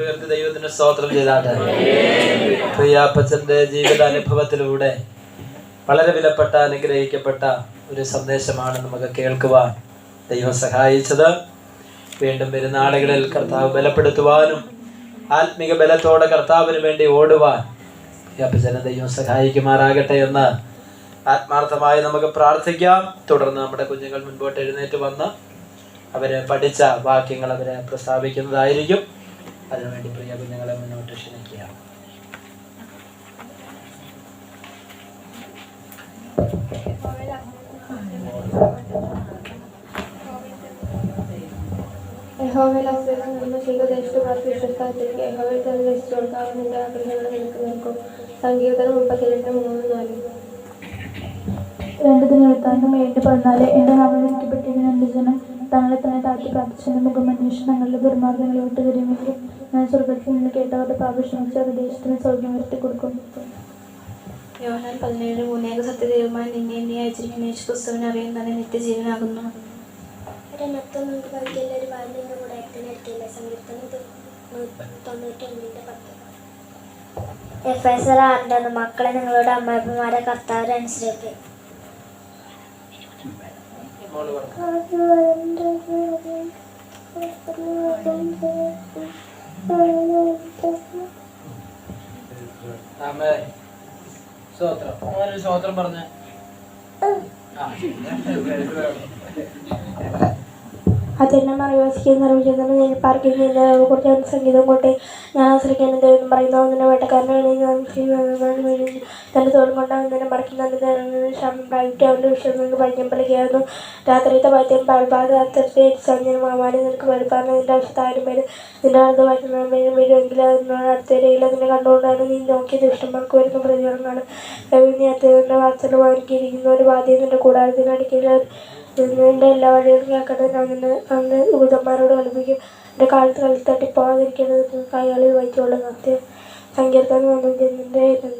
ഉയർത്തി ദൈവത്തിന് സ്തോത്രം ചെയ്താട്ടെ. പ്രിയാപ്പച്ചന്റെ ജീവിതാനുഭവത്തിലൂടെ വളരെ വിലപ്പെട്ട അനുഗ്രഹിക്കപ്പെട്ട ഒരു സന്ദേശമാണ് നമുക്ക് കേൾക്കുവാൻ ദൈവം സഹായിച്ചത്. വീണ്ടും വരുന്ന നാളുകളിൽ കർത്താവ് ബലപ്പെടുത്തുവാനും ആത്മിക ബലത്തോടെ കർത്താവിന് വേണ്ടി ഓടുവാൻ പ്രിയാപ്പച്ചനെ ദൈവം സഹായിക്കുമാറാകട്ടെ എന്ന് ആത്മാർത്ഥമായി നമുക്ക് പ്രാർത്ഥിക്കാം. തുടർന്ന് നമ്മുടെ കുഞ്ഞുങ്ങൾ മുൻപോട്ട് എഴുന്നേറ്റ് വന്ന് അവരെ പഠിച്ച വാക്യങ്ങൾ അവരെ പ്രസ്താവിക്കുന്നതായിരിക്കും. അതിനുവേണ്ടി പ്രിയ കുഞ്ഞുങ്ങളെ മുന്നോട്ട് ക്ഷണിക്കുക. സങ്കീർത്തനം 32:3-4. 2 ദിനവൃത്താന്തം 7:14. എന്റെ നാമം വിളിക്കപ്പെട്ടിരിക്കുന്ന എന്റെ ജനം തങ്ങളെ തന്നെ താഴ്ത്തി പ്രാർത്ഥിച്ചെന്റെ മുഖം അന്വേഷിച്ച് തങ്ങളുടെ ദുർമാർഗ്ഗങ്ങളെ വിട്ടു തരുമെങ്കിൽ ഞാൻ സ്വർഗ്ഗത്തിൽ നിന്ന് കേട്ടവരുടെ പാപം ക്ഷമിച്ച് അവരുടെ ദേശത്തിന് സ്വർഗ്ഗം വരുത്തി കൊടുക്കും. യോഹന്നാൻ 17:3. സത്യദൈവമായി നിന്നെ നീ അയച്ചിരിക്കുന്ന യേശു ക്രിസ്തുവിനെ അറിയാൻ തന്നെ നിത്യജീവനാകുന്നു. എഫേസ്യർ 6:1. മക്കളെ നിങ്ങളുടെ അമ്മായിപ്പന്മാരെ കർത്താവിനെ അനുസരിക്കുക. സ്വോത്രം പറഞ്ഞ അതെന്നെ മറിവാസിക്കുന്ന നിർമ്മിച്ചതിന് പാർക്കിംഗ് കുറച്ച് സംഗീതം കൊണ്ടേ ഞാൻ ആശ്രയിക്കാൻ ദൈവം പറയുന്ന ഒന്നിനെ വേട്ടക്കാരനെ തന്റെ തോടും കൊണ്ടാകുന്നതിനെ മറക്കുന്ന ശമം പ്രാപിക്കുക അവൻ്റെ വിഷയങ്ങൾക്ക് പരിചയപ്പെടുകയായിരുന്നു. രാത്രിയത്തെ ഭയത്തെയും പാൽപാദത്തെ സഞ്ജനമാവാൻ നിനക്ക് വെളുപ്പാൻ നിന്റെ ആവശ്യത്തെ 1000 പേര് നിന്റെ അടുത്ത് വായിക്കുന്നതിനും വീടുമെങ്കിലും അതിനോട് അടുത്തേരയില്ല. നിന്നെ കണ്ടുകൊണ്ടാണ് നീ നോക്കിയത്. ദുഷ്ടന്മാർക്ക് വരുന്ന പ്രതികരണമാണ്. നീ വാർത്തലുമായിരിക്കുന്ന ഒരു ബാധ്യത നിന്റെ കൂടാരത്തിനടിക്കില്ല. നിന്റെ എല്ലാ വഴികളും കേൾക്കട്ടെ. അന്ന് ദൂതന്മാരോട് കളിപ്പിക്കും. എൻ്റെ കാലത്ത് കളി തട്ടിപ്പോകാതിരിക്കേണ്ടത് കൈകളിൽ വഹിച്ചുകൊള്ളും. സങ്കീർത്തനം 1:1.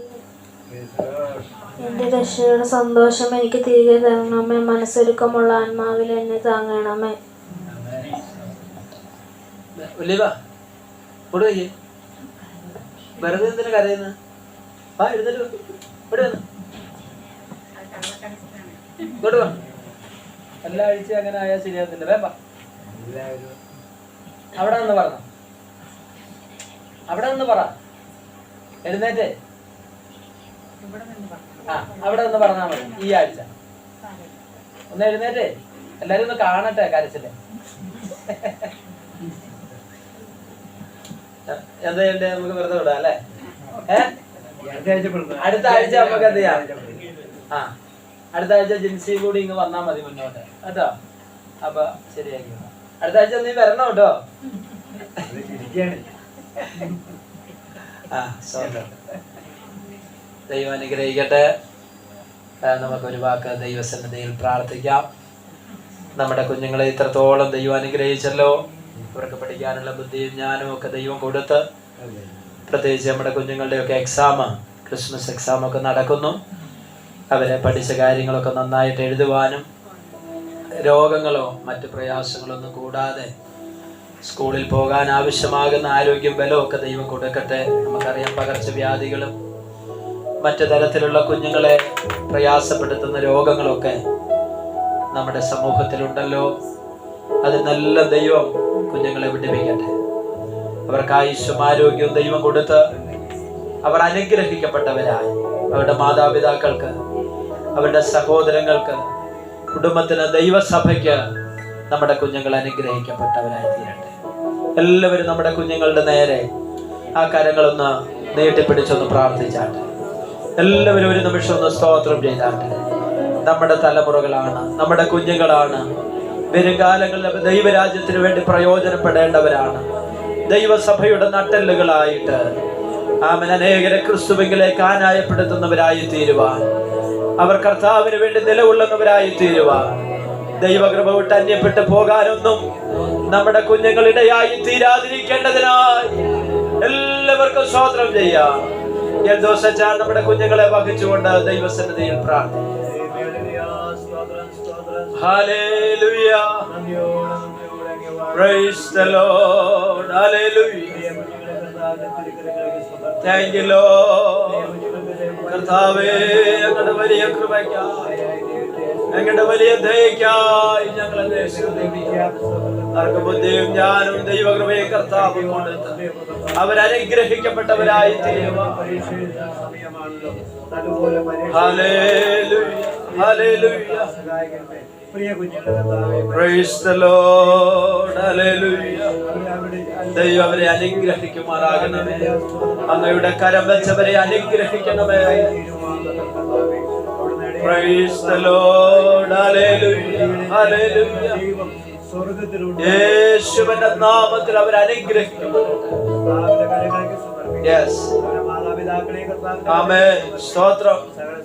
എന്റെ രക്ഷയുടെ സന്തോഷം എനിക്ക് തിരികെ തരണമേ. മനസ്സൊരുക്കമുള്ള ആത്മാവിൽ എന്നെ താങ്ങണമേ. വെറുതെ എന്തിനാ കരയുന്ന? എഴുന്നേറ്റ് ഇങ്ങോട്ട് വാ. എല്ലാ ആഴ്ചയും അങ്ങനെ ആയാൽ ശരിയാകത്തില്ല. വേമ്പ അവിടെ നിന്ന് പറഞ്ഞ അവിടെ നിന്ന് പറ. എഴുന്നേറ്റ് അവിടെ നിന്ന് പറഞ്ഞാൽ മതി. ഈ ആഴ്ച ഒന്ന് എഴുന്നേറ്റ് എല്ലാരും ഒന്ന് കാണട്ടെ കരച്ചില്. എന്താ ചെയ്യണ്ടേ? നമുക്ക് വെറുതെ വിടാം അല്ലേ? അടുത്ത ആഴ്ച നമുക്ക് എന്ത് ചെയ്യാം? അടുത്ത ആഴ്ച ജിൻസി കൂടി ഇങ്ങ് വന്നാ മതി മുന്നോട്ട് കേട്ടോ. അപ്പൊ ശരിയാക്കി. അടുത്ത ആഴ്ച നീ വരണം കേട്ടോ. ദൈവം അനുഗ്രഹിക്കട്ടെ. നമുക്കൊരു വാക്ക് ദൈവസന്നിധിയിൽ പ്രാർത്ഥിക്കാം. നമ്മുടെ കുഞ്ഞുങ്ങളെ ഇത്രത്തോളം ദൈവം അനുഗ്രഹിച്ചല്ലോ. അവർക്ക് പഠിക്കാനുള്ള ബുദ്ധിയും ജ്ഞാനവും ഒക്കെ ദൈവം കൊടുത്ത്, പ്രത്യേകിച്ച് നമ്മുടെ കുഞ്ഞുങ്ങളുടെയൊക്കെ ക്രിസ്മസ് എക്സാം ഒക്കെ നടക്കുന്നു. അവരെ പഠിച്ച കാര്യങ്ങളൊക്കെ നന്നായിട്ട് എഴുതുവാനും രോഗങ്ങളോ മറ്റ് പ്രയാസങ്ങളോ ഒന്നും കൂടാതെ സ്കൂളിൽ പോകാൻ ആവശ്യമാകുന്ന ആരോഗ്യം ബലവും ഒക്കെ ദൈവം കൊടുക്കട്ടെ. നമുക്കറിയാം പകർച്ചവ്യാധികളും മറ്റു തരത്തിലുള്ള കുഞ്ഞുങ്ങളെ പ്രയാസപ്പെടുത്തുന്ന രോഗങ്ങളൊക്കെ നമ്മുടെ സമൂഹത്തിലുണ്ടല്ലോ. അത് നല്ല ദൈവം കുഞ്ഞുങ്ങളെ വിടുവിക്കട്ടെ. അവർക്ക് ആയുസ്സും ആരോഗ്യവും ദൈവം കൊടുത്ത് അവർ അനുഗ്രഹിക്കപ്പെട്ടവരായി അവരുടെ മാതാപിതാക്കൾക്ക്, അവരുടെ സഹോദരങ്ങൾക്ക്, കുടുംബത്തിന്, ദൈവസഭയ്ക്ക് നമ്മുടെ കുഞ്ഞുങ്ങൾ അനുഗ്രഹിക്കപ്പെട്ടവരായി തീരട്ടെ. എല്ലാവരും നമ്മുടെ കുഞ്ഞുങ്ങളുടെ നേരെ ആ കരങ്ങളൊന്ന് നീട്ടിപ്പിടിച്ചൊന്ന് പ്രാർത്ഥിച്ചാട്ടെ. എല്ലാവരും ഒരു നിമിഷം ഒന്ന് സ്തോത്രം ചെയ്താട്ടെ. നമ്മുടെ തലമുറകളാണ്, നമ്മുടെ കുഞ്ഞുങ്ങളാണ്. വരും കാലങ്ങളിൽ ദൈവരാജ്യത്തിന് വേണ്ടി പ്രയോജനപ്പെടേണ്ടവരാണ്. ദൈവസഭയുടെ നട്ടെല്ലുകളായിട്ട് അനേകരെ ക്രിസ്തുവിലേക്ക് ആനായപ്പെടുത്തുന്നവരായി തീരുവാൻ, അവർ കർത്താവിന് വേണ്ടി നിലകൊള്ളുന്നവരായി തീരുവാൻ, ദൈവകൃപ വിട്ട് അന്യപ്പെട്ടു പോകാനൊന്നും നമ്മുടെ കുഞ്ഞുങ്ങളിടയായി തീരാതിരിക്കേണ്ടതിനായി എല്ലാവർക്കും സ്തോത്രം ചെയ്യാം. എൽദോസച്ചാൻ നമ്മുടെ കുഞ്ഞുങ്ങളെ വഹിച്ചുകൊണ്ട് ദൈവസന്നിധിയിൽ പ്രാർത്ഥിക്കും. Hallelujah, price the Lord, hallelujah. Thank you Lord. കർത്താവേ, ഞങ്ങളുടെ വലിയ കൃപയ്ക്കായി, ഞങ്ങളുടെ വലിയ ദയയ്ക്കായി ഞങ്ങളെ അവർക്ക് ബുദ്ധിയും ജ്ഞാനവും ദൈവകൃപയും കർത്താവ് കൊടുത്ത് അവരനുഗ്രഹിക്കപ്പെട്ടവരായി തീരുവാൻ. Hallelujah, hallelujah. Praise the Lord. Hallelujah. ദൈവം അവരെ അനുഗ്രഹിക്കുമാറാകണമേ. അങ്ങയുടെ കരം വെച്ചവരെ അനുഗ്രഹിക്കണമേ. Praise the Lord. Hallelujah. Hallelujah. യേശുവിന്റെ നാമത്തിൽ അവർ അനുഗ്രഹിക്കപ്പെടും. Yes. ആമേൻ. സ്തോത്രം.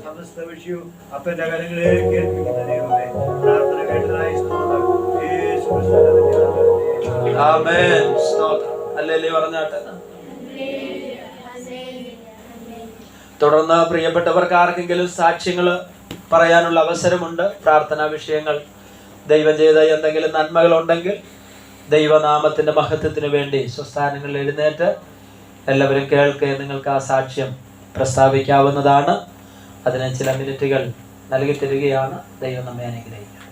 സമസ്ത വിഷയവും അപ്പന്റെ കരങ്ങളിലേക്ക് ഏൽപ്പിക്കുന്ന ദൈവമേ, പ്രാർത്ഥന കേട്ടതായി സ്തോത്രം. യേശു ക്രിസ്തുവിന്റെ നാമത്തിൽ. ആമേൻ. സ്തോത്രം. ഹല്ലേലൂയ പറഞ്ഞാട്ടെ. തുടർന്ന് പ്രിയപ്പെട്ടവർക്ക് ആർക്കെങ്കിലും സാക്ഷ്യങ്ങൾ പറയാനുള്ള അവസരമുണ്ട്. പ്രാർത്ഥനാ വിഷയങ്ങൾ, ദൈവം ചെയ്ത എന്തെങ്കിലും നന്മകൾ ഉണ്ടെങ്കിൽ ദൈവനാമത്തിന്റെ മഹത്വത്തിന് വേണ്ടി സ്വസ്ഥാനങ്ങളിൽ എഴുന്നേറ്റ് എല്ലാവരും കേൾക്കെ നിങ്ങൾക്ക് ആ സാക്ഷ്യം പ്രസ്താവിക്കാവുന്നതാണ്. അതിന് ചില മിനിറ്റുകൾ നൽകി തരികയാണ്. ദൈവം നമ്മെ അനുഗ്രഹിക്കും.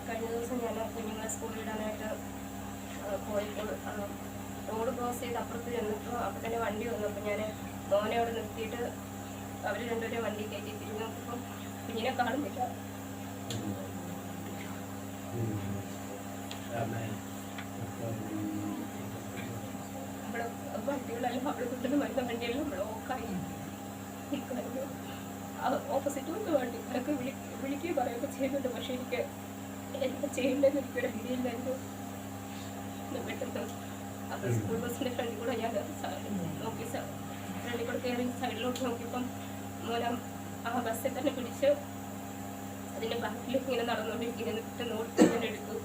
കഴിഞ്ഞ ദിവസം ഞാൻ കുഞ്ഞുങ്ങളെ സ്കൂളിൽ ഇടാനായിട്ട് പോയപ്പോൾ റോഡ് ക്രോസ് ചെയ്ത് അപ്പുറത്ത് ചെന്നപ്പോൾ അപ്പോൾ തന്നെ വണ്ടി വന്നു. അപ്പോൾ ഞാൻ മോനെ അവിടെ നിർത്തിയിട്ട് അവർ രണ്ടുപേരെ വണ്ടി കയറ്റി തിരിഞ്ഞു നോക്കുമ്പോൾ കുഞ്ഞിനെ കാണുന്നില്ല. അവിടെ വണ്ടികളെല്ലാം അവിടെ കൊണ്ടുവന്ന് വരുന്ന വണ്ടിയെല്ലാം ബ്ലോക്കായി നിൽക്കുമായിരുന്നു. ഓപ്പോസിറ്റ് കൊണ്ട് വണ്ടി അതൊക്കെ വിളിക്കുകയും പറയുകയൊക്കെ ചെയ്യുന്നുണ്ട്. പക്ഷെ എനിക്ക് എന്താ ചെയ്യേണ്ടതെന്ന് എനിക്കൊരു ഐഡിയയില്ലായിരുന്നു. പെട്ടെന്ന് അപ്പോൾ സ്കൂൾ ബസ്സിൻ്റെ ഫ്രണ്ടിൽ കൂടെ ഞാൻ നോക്കി, ഫ്രണ്ടിൽ കൂടെ കയറി സൈഡിലോട്ട് നോക്കിയപ്പം മൂലം ആ ബസ്സിൽ തന്നെ പിടിച്ച് അതിൻ്റെ ബാക്കിൽ ഇങ്ങനെ നടന്നുകൊണ്ടിരിക്കുന്നത് നോട്ട് ഞാൻ എടുത്തു.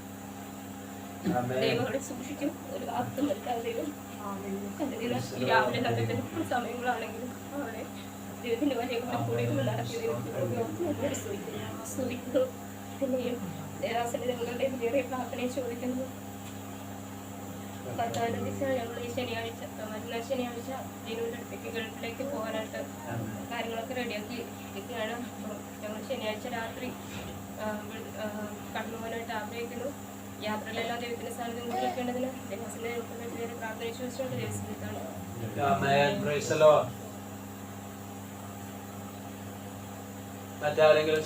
ദൈവം അവിടെ സൂക്ഷിക്കും. ഒരു വാർത്ത നൽകാതെ ദൈവം രാവിലെ നല്ല സമയങ്ങളാണെങ്കിലും അവിടെ ദൈവത്തിൻ്റെ വലിയ കൂടെ നടത്തിയത് സ്തുതിക്കുന്നു. പിന്നെയും ദേവാസന്റെ ഞങ്ങളുടെ വിലയേറിയ പ്രാർത്ഥനയെ ചോദിക്കുന്നു. കർത്താവിന്റെ ദിശയിൽ ഞങ്ങൾ ഈ ശനിയാഴ്ച ശനിയാഴ്ച ജിനുവിൻ്റെ അടുത്തേക്ക് ഗൾഫിലേക്ക് പോകാനായിട്ട് കാര്യങ്ങളൊക്കെ റെഡിയാക്കി ഇരിക്കുകയാണ്. അപ്പോൾ ഞങ്ങൾ ശനിയാഴ്ച രാത്രി കടന്നു പോകാനായിട്ട് ആഗ്രഹിക്കുന്നു. യാത്രയിലെല്ലാം ദൈവത്തിന്റെ സാന്നിധ്യം ഉപയോഗിക്കേണ്ടതിന് ദേവാസന്റെ വേറെ പ്രാർത്ഥനയെ ചോദിച്ചുകൊണ്ട് ദേവസ്വത്താണ്. മറ്റാരെങ്കിലും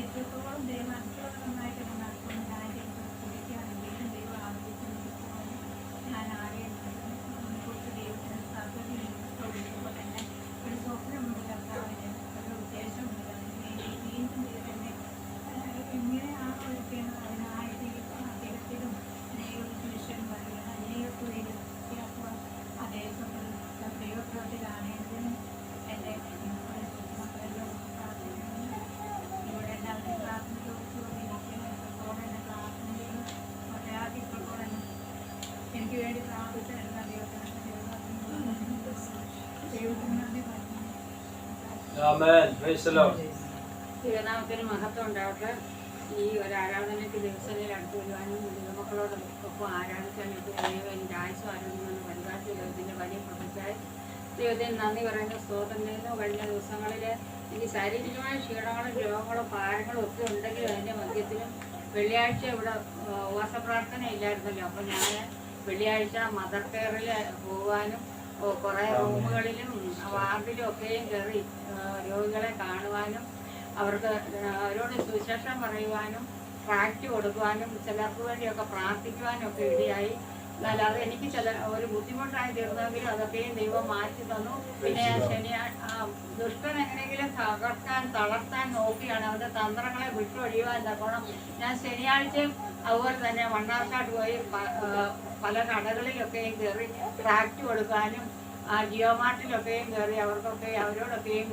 എത്രത്തോളം ദൈവം അനുഗ്രഹമായിട്ട് ആമേൻ. Praise the Lord. ദൈവനാമത്തിന് മഹത്വം ഉണ്ടാവട്ടെ. ഈ ഒരു ആരാധനയ്ക്ക് ദിവസങ്ങളിൽ അടുത്ത് വരുവാനും ദൈവമക്കളോടൊപ്പം ആരാധിക്കാനൊക്കെ ദൈവം എനിക്ക് ആയുസ്സും ആരോഗ്യമെന്ന് പരിപാടി ദൈവത്തിൻ്റെ വലിയ പ്രവൃത്തിയായി ദൈവത്തിന് നന്ദി പറയുന്ന സ്തോത്രം ചെയ്യുന്നു. കഴിഞ്ഞ ദിവസങ്ങളിൽ എനിക്ക് ശാരീരികമായ ക്ഷീണങ്ങളും രോഗങ്ങളും ഭാരങ്ങളും ഒക്കെ ഉണ്ടെങ്കിലും അതിൻ്റെ മധ്യത്തിലും വെള്ളിയാഴ്ച ഇവിടെ ഉപവാസ പ്രാർത്ഥന ഇല്ലായിരുന്നല്ലോ. അപ്പോൾ ഞാൻ വെള്ളിയാഴ്ച മദർ കെയറിൽ പോകാനും കുറേ റൂമുകളിലും വാർഡിലും ഒക്കെയും കയറി രോഗികളെ കാണുവാനും അവരോട് സുവിശേഷം പറയുവാനും ട്രാക്റ്റ് കൊടുക്കുവാനും ചിലർക്ക് വേണ്ടിയൊക്കെ പ്രാർത്ഥിക്കുവാനും ഒക്കെ ഇടയായി. എന്നാൽ അത് എനിക്ക് ഒരു ബുദ്ധിമുട്ടായി തീർന്നെങ്കിലും അതൊക്കെയും ദൈവം മാറ്റി തന്നു. പിന്നെ ദുഷ്ടൻ എങ്ങനെയെങ്കിലും തളർത്താൻ നോക്കിയാണ് അവൻ്റെ തന്ത്രങ്ങളെ വിട്ടൊഴിയുവാൻ തക്കണം. ഞാൻ ശനിയാഴ്ചയും അതുപോലെ തന്നെ മണ്ണാർക്കാട് പോയി പല കടകളിലൊക്കെയും കയറി ട്രാക്റ്റ് കൊടുക്കാനും ജിയോ മാർട്ടിലൊക്കെയും കയറി അവരോടൊക്കെയും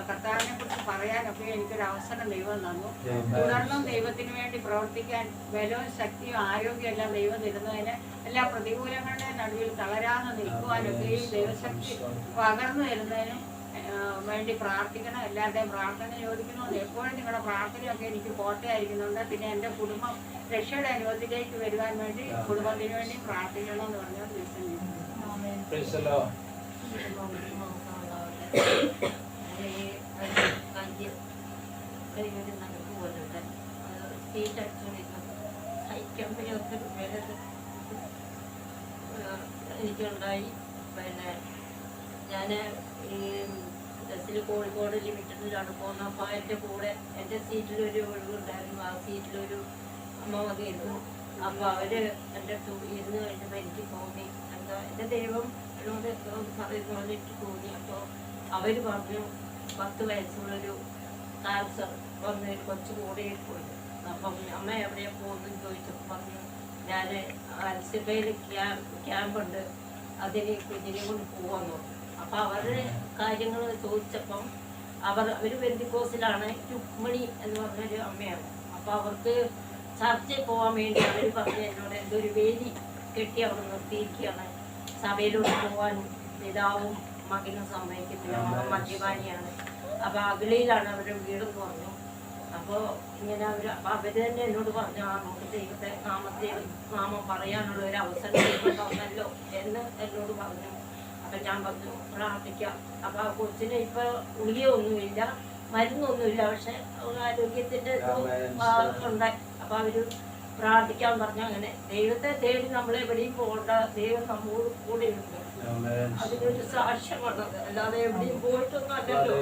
കർത്താവിനെ കുറിച്ച് പറയാനൊക്കെ എനിക്കൊരു അവസരം ദൈവം തന്നു. തുടർന്നും ദൈവത്തിന് വേണ്ടി പ്രവർത്തിക്കാൻ ബലവും ശക്തിയും ആരോഗ്യം എല്ലാം ദൈവം തരുന്നതിന് എല്ലാ പ്രതികൂലങ്ങളുടെയും നടുവിൽ തളരാതെ നിൽക്കുവാനൊക്കെയും ദൈവശക്തി പകർന്നു തരുന്നതിനും വേണ്ടി പ്രാർത്ഥിക്കണം. എല്ലാവരുടെയും പ്രാർത്ഥന ചോദിക്കുന്നു. എപ്പോഴും നിങ്ങളുടെ പ്രാർത്ഥനയൊക്കെ എനിക്ക് കോട്ടയായിരിക്കുന്നുണ്ട്. പിന്നെ എൻ്റെ കുടുംബം രക്ഷയുടെ അനുഭവത്തിലേക്ക് വരുവാൻ വേണ്ടി കുടുംബത്തിന് വേണ്ടി പ്രാർത്ഥിക്കണം എന്ന് പറഞ്ഞാൽ എനിക്കുണ്ടായി. പിന്നെ ഞാൻ ഈ ബസ്സിൽ കോഴിക്കോട് ലിമിറ്റഡിലാണ് പോകുന്നത്. അപ്പോൾ എൻ്റെ കൂടെ എൻ്റെ സീറ്റിലൊരു ഒഴിവുണ്ടായിരുന്നു. ആ സീറ്റിലൊരു അമ്മ വന്നിരുന്നു. അപ്പോൾ അവർ എൻ്റെ ഇരുന്ന് കഴിഞ്ഞപ്പോൾ എനിക്ക് തോന്നി എന്താ എൻ്റെ ദൈവം എന്നോട് പറയുന്ന പോലെ എനിക്ക് തോന്നി. അപ്പോൾ അവർ പറഞ്ഞു 10 വയസ്സുള്ളൊരു ക്യാൻസർ വന്നൊരു കൊച്ചു കൂടെ പോയി. അപ്പം അമ്മ എവിടെയാണ് പോകുന്നതെന്ന് ചോദിച്ചപ്പോൾ പറഞ്ഞു ഞാൻ അൽസിബയിൽ ക്യാമ്പുണ്ട്, അതിന് കുഞ്ഞിനെ കൊണ്ട് പോകാമെന്ന് പറഞ്ഞു. അപ്പോൾ അവരുടെ കാര്യങ്ങൾ ചോദിച്ചപ്പം അവർ ബന്ധുക്കോസിലാണ്, രുക്മിണി എന്ന് പറഞ്ഞൊരു അമ്മയാണ്. അപ്പോൾ അവർക്ക് ചർച്ചയിൽ പോകാൻ വേണ്ടി അവർ പറഞ്ഞ് എന്നോട് എന്തൊരു വേദി കെട്ടി അവിടെ നിർത്തിയിരിക്കുകയാണ്. സഭയിലോട്ട് പോകാനും പിതാവും മകനും സമ്മതിക്കത്തില്ല, മകൻ മദ്യപാനിയാണ്. അപ്പോൾ അകലയിലാണ് അവരുടെ വീടെന്ന് പറഞ്ഞു. അപ്പോൾ ഇങ്ങനെ അവർ തന്നെ എന്നോട് പറഞ്ഞു നമുക്ക് ദൈവത്തെ നാമം പറയാനുള്ള ഒരു അവസരം തന്നല്ലോ എന്ന് എന്നോട് പറഞ്ഞു. അപ്പം ഞാൻ പറഞ്ഞു പ്രാർത്ഥിക്കാം. അപ്പോൾ ആ കൊച്ചിന് ഇപ്പോൾ ഗുളികയൊന്നുമില്ല, മരുന്നൊന്നുമില്ല, പക്ഷെ ആരോഗ്യത്തിൻ്റെ ഉണ്ടായി. അപ്പോൾ അവർ പ്രാർത്ഥിക്കാൻ പറഞ്ഞു. അങ്ങനെ ദൈവത്തെ തേടി നമ്മളെവിടെയും പോകേണ്ട, ദൈവം നമ്മോട് കൂടെ ഉണ്ട്. അതിനൊരു സാക്ഷ്യമാണത്, അല്ലാതെ എവിടെയും പോയിട്ടൊന്നും അല്ലല്ലോ.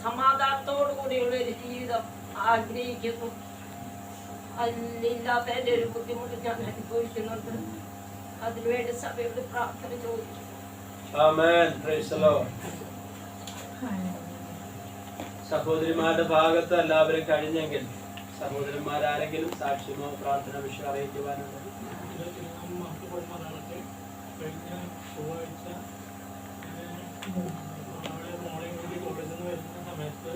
സമാധാനത്തോടു കൂടിയുള്ള ഒരു ജീവിതം ആഗ്രഹിക്കുന്നു. അതില്ലാത്തതിൻ്റെ ഒരു ബുദ്ധിമുട്ട് ഞാൻ അനുഭവിക്കുന്നുണ്ട്. അതിനുവേണ്ടി സഭയോട് പ്രാർത്ഥന ചോദിക്കുന്നു. സഹോദരിമാരുടെ ഭാഗത്ത് എല്ലാവരും കഴിഞ്ഞെങ്കിൽ സഹോദരന്മാരാരെങ്കിലും സാക്ഷ്യമോ പ്രാർത്ഥന വിഷയം അറിയിക്കുവാനുണ്ട്? കോളേജിൽ നിന്ന് വരുന്ന സമയത്ത്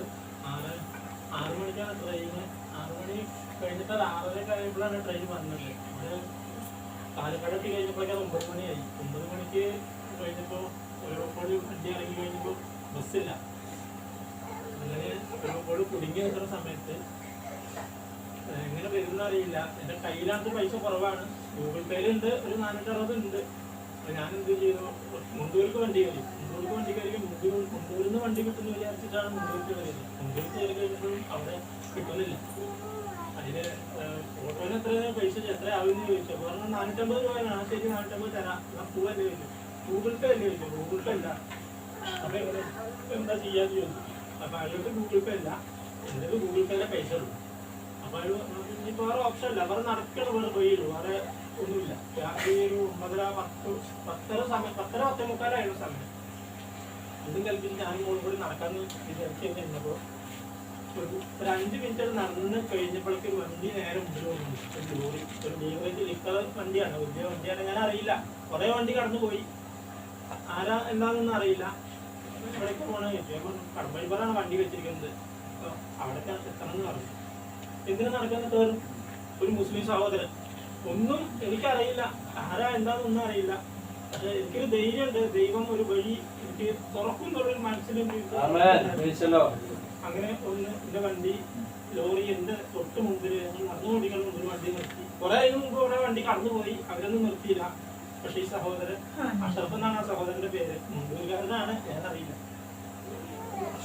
6 മണിക്കാണ് ട്രെയിന്. 6 മണി കഴിഞ്ഞിട്ട് 6:30 കഴിയുമ്പോഴാണ് ട്രെയിൻ വന്നത്. അവിടെ പാലക്കാട് എത്തി കഴിഞ്ഞപ്പോഴേക്കും 9 മണിയായി. 9 മണിക്ക് കഴിഞ്ഞപ്പോൾ ഒരുപാട് വണ്ടി ഇറങ്ങി കഴിഞ്ഞപ്പോൾ ബസ്സില്ല. അങ്ങനെ ഒരുപാട് കുടുങ്ങി നിൽക്കുന്ന സമയത്ത് എങ്ങനെ വരുന്ന അറിയില്ല. എൻ്റെ കയ്യിലാത്ത പൈസ കുറവാണ്, ഗൂഗിൾ പേയിലുണ്ട്, ഒരു 460 ഉണ്ട്. ഞാൻ എന്ത് ചെയ്തു, മുണ്ടൂർക്ക് വണ്ടി കയറി. മുണ്ടൂരിൽ നിന്ന് വണ്ടി കിട്ടുന്ന വിചാരിച്ചിട്ടാണ് മുണ്ടൂർക്ക് കയറിയത്. മുണ്ടൂർക്ക് കയറി കഴിഞ്ഞപ്പോഴും അവിടെ കിട്ടുന്നില്ല. അതിന് ഓട്ടോന് എത്ര ആവുമെന്ന് ചോദിച്ചു. അപ്പോൾ പറഞ്ഞു 450 രൂപയാണ്. ശരി 450 തരാം, പോവല്ലേ ചോദിച്ചു. ഗൂഗിൾ പേ അല്ലേ ചോദിച്ചു. ഗൂഗിൾ പേ അല്ല. അപ്പോൾ എങ്ങനെ എന്താ ചെയ്യാന്ന് ചോദിച്ചു. അപ്പോൾ അയാൾക്ക് ഗൂഗിൾ പേ അല്ല, എൻ്റെ ഗൂഗിൾ പേയിലെ പൈസ ഉള്ളൂ. അപ്പോൾ അയാൾ ഇനിയിപ്പോൾ വേറെ ഓപ്ഷൻ ഇല്ല, വേറെ നടക്കണം, വേറെ പോയുള്ളൂ, വേറെ ഒന്നുമില്ല. രാത്രി ഒരു 9:10 സമയം, 10:45 സമയം. ഇതും കൽപ്പിച്ച് ഞാനും മോളും കൂടി നടക്കാമെന്ന് വിചാരിച്ചു കഴിഞ്ഞപ്പോൾ ഒരു 5 മിനിറ്റ് നടന്ന് കഴിഞ്ഞപ്പോഴേക്ക് വണ്ടി നേരെ മുമ്പിൽ വന്നു. ഒരു ലോറി, ഒരു ബീവറേജ് ലിക്കർ വണ്ടിയാണ്, വലിയ വണ്ടിയാണ്. ഞാൻ അറിയില്ല, കുറേ വണ്ടി കടന്നു പോയി, ആരാ എന്താണെന്നൊന്നും അറിയില്ല. ഇവിടേക്ക് പോകണമെന്ന് ചോദിച്ചു. അപ്പോൾ കടമ്പഴിപ്പറാണ് വണ്ടി വെച്ചിരിക്കുന്നത്, അവിടേക്ക് എത്തണം എന്ന് പറഞ്ഞു. എന്തിനാ നടക്കാൻ കയറും? ഒരു മുസ്ലിം സഹോദരൻ, ഒന്നും എനിക്കറിയില്ല, ആരാ എന്താണെന്നൊന്നും അറിയില്ല. പക്ഷെ എനിക്കൊരു ധൈര്യമുണ്ട്, ദൈവം ഒരു വഴി എനിക്ക് തുറക്കും എന്നുള്ളൊരു മനസ്സിലെനിക്ക്. അങ്ങനെ ഒന്ന് എൻ്റെ വണ്ടി ലോറി എൻ്റെ തൊട്ട് മുമ്പിൽ ഞങ്ങൾ നടന്നുകൊണ്ടിരിക്കുന്ന മുമ്പിൽ വണ്ടി നിർത്തി. കുറെ മുമ്പ് ഇവിടെ വണ്ടി കടന്നുപോയി, അവരൊന്നും നിർത്തിയില്ല. പക്ഷെ ഈ സഹോദരൻ അഷറഫ് എന്നാണ് ആ സഹോദരന്റെ പേര്, മുൻകൂറുകാരനാണ്, ഞാനറിയില്ല.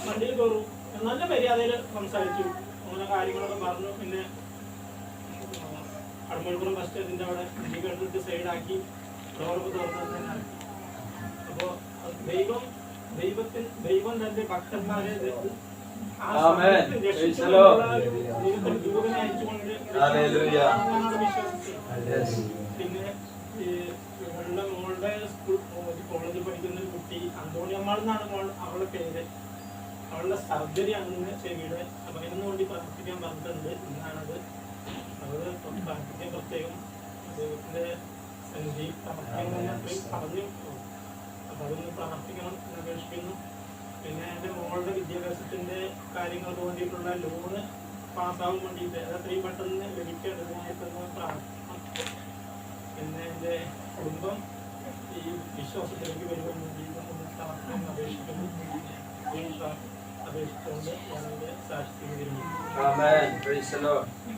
വണ്ടിയിൽ കയറും, നല്ല മര്യാദയിൽ സംസാരിച്ചു, അങ്ങനെ കാര്യങ്ങളൊക്കെ പറഞ്ഞു. പിന്നെ അടമലപ്പുറം ബസ് സ്റ്റാൻഡിന്റെ അവിടെ വണ്ടി കണ്ടിട്ട് സൈഡാക്കി ഡോറൊക്കെ തുറന്നു. അപ്പോൾ ദൈവം തന്റെ ഭക്തന്മാരെ ദൂരനെ അയച്ചുകൊണ്ട് പിന്നെ മോളുടെ കോളേജിൽ പഠിക്കുന്ന ഒരു കുട്ടി അന്തോണിയമ്മാൾ എന്നാണ് അവളുടെ പേര്. അവളുടെ സർജറി ആണെന്ന് ചെവിയുടെ, അപ്പൊ അതിനൊന്നും വേണ്ടി പ്രാർത്ഥിക്കാൻ പറഞ്ഞിട്ടുണ്ട്. ഇന്നാണത് അവര് പ്രാർത്ഥിക്കാൻ പ്രത്യേകം ദൈവത്തിന്റെ സന്നിധി പറഞ്ഞു. അപ്പൊ അതൊന്ന് പ്രാർത്ഥിക്കണം എന്ന് അപേക്ഷിക്കുന്നു. പിന്നെ എൻ്റെ മോളുടെ വിദ്യാഭ്യാസത്തിന്റെ കാര്യങ്ങൾക്ക് വേണ്ടിയിട്ടുള്ള ലോണ് പാസ്സാവാൻ വേണ്ടിയിട്ട് അത്രയും പെട്ടെന്ന് ലഭിക്കേണ്ടതിനായിട്ടൊന്ന് പ്രാർത്ഥിക്കണം. പിന്നെ എൻ്റെ കുടുംബം ഈ വിശ്വാസത്തിലേക്ക് വരുവാൻ വേണ്ടിയിട്ട് ഒന്ന് പ്രാർത്ഥന അപേക്ഷിക്കുന്നു. അപേക്ഷിച്ചുകൊണ്ട് ഞാനെൻ്റെ സാക്ഷ്യം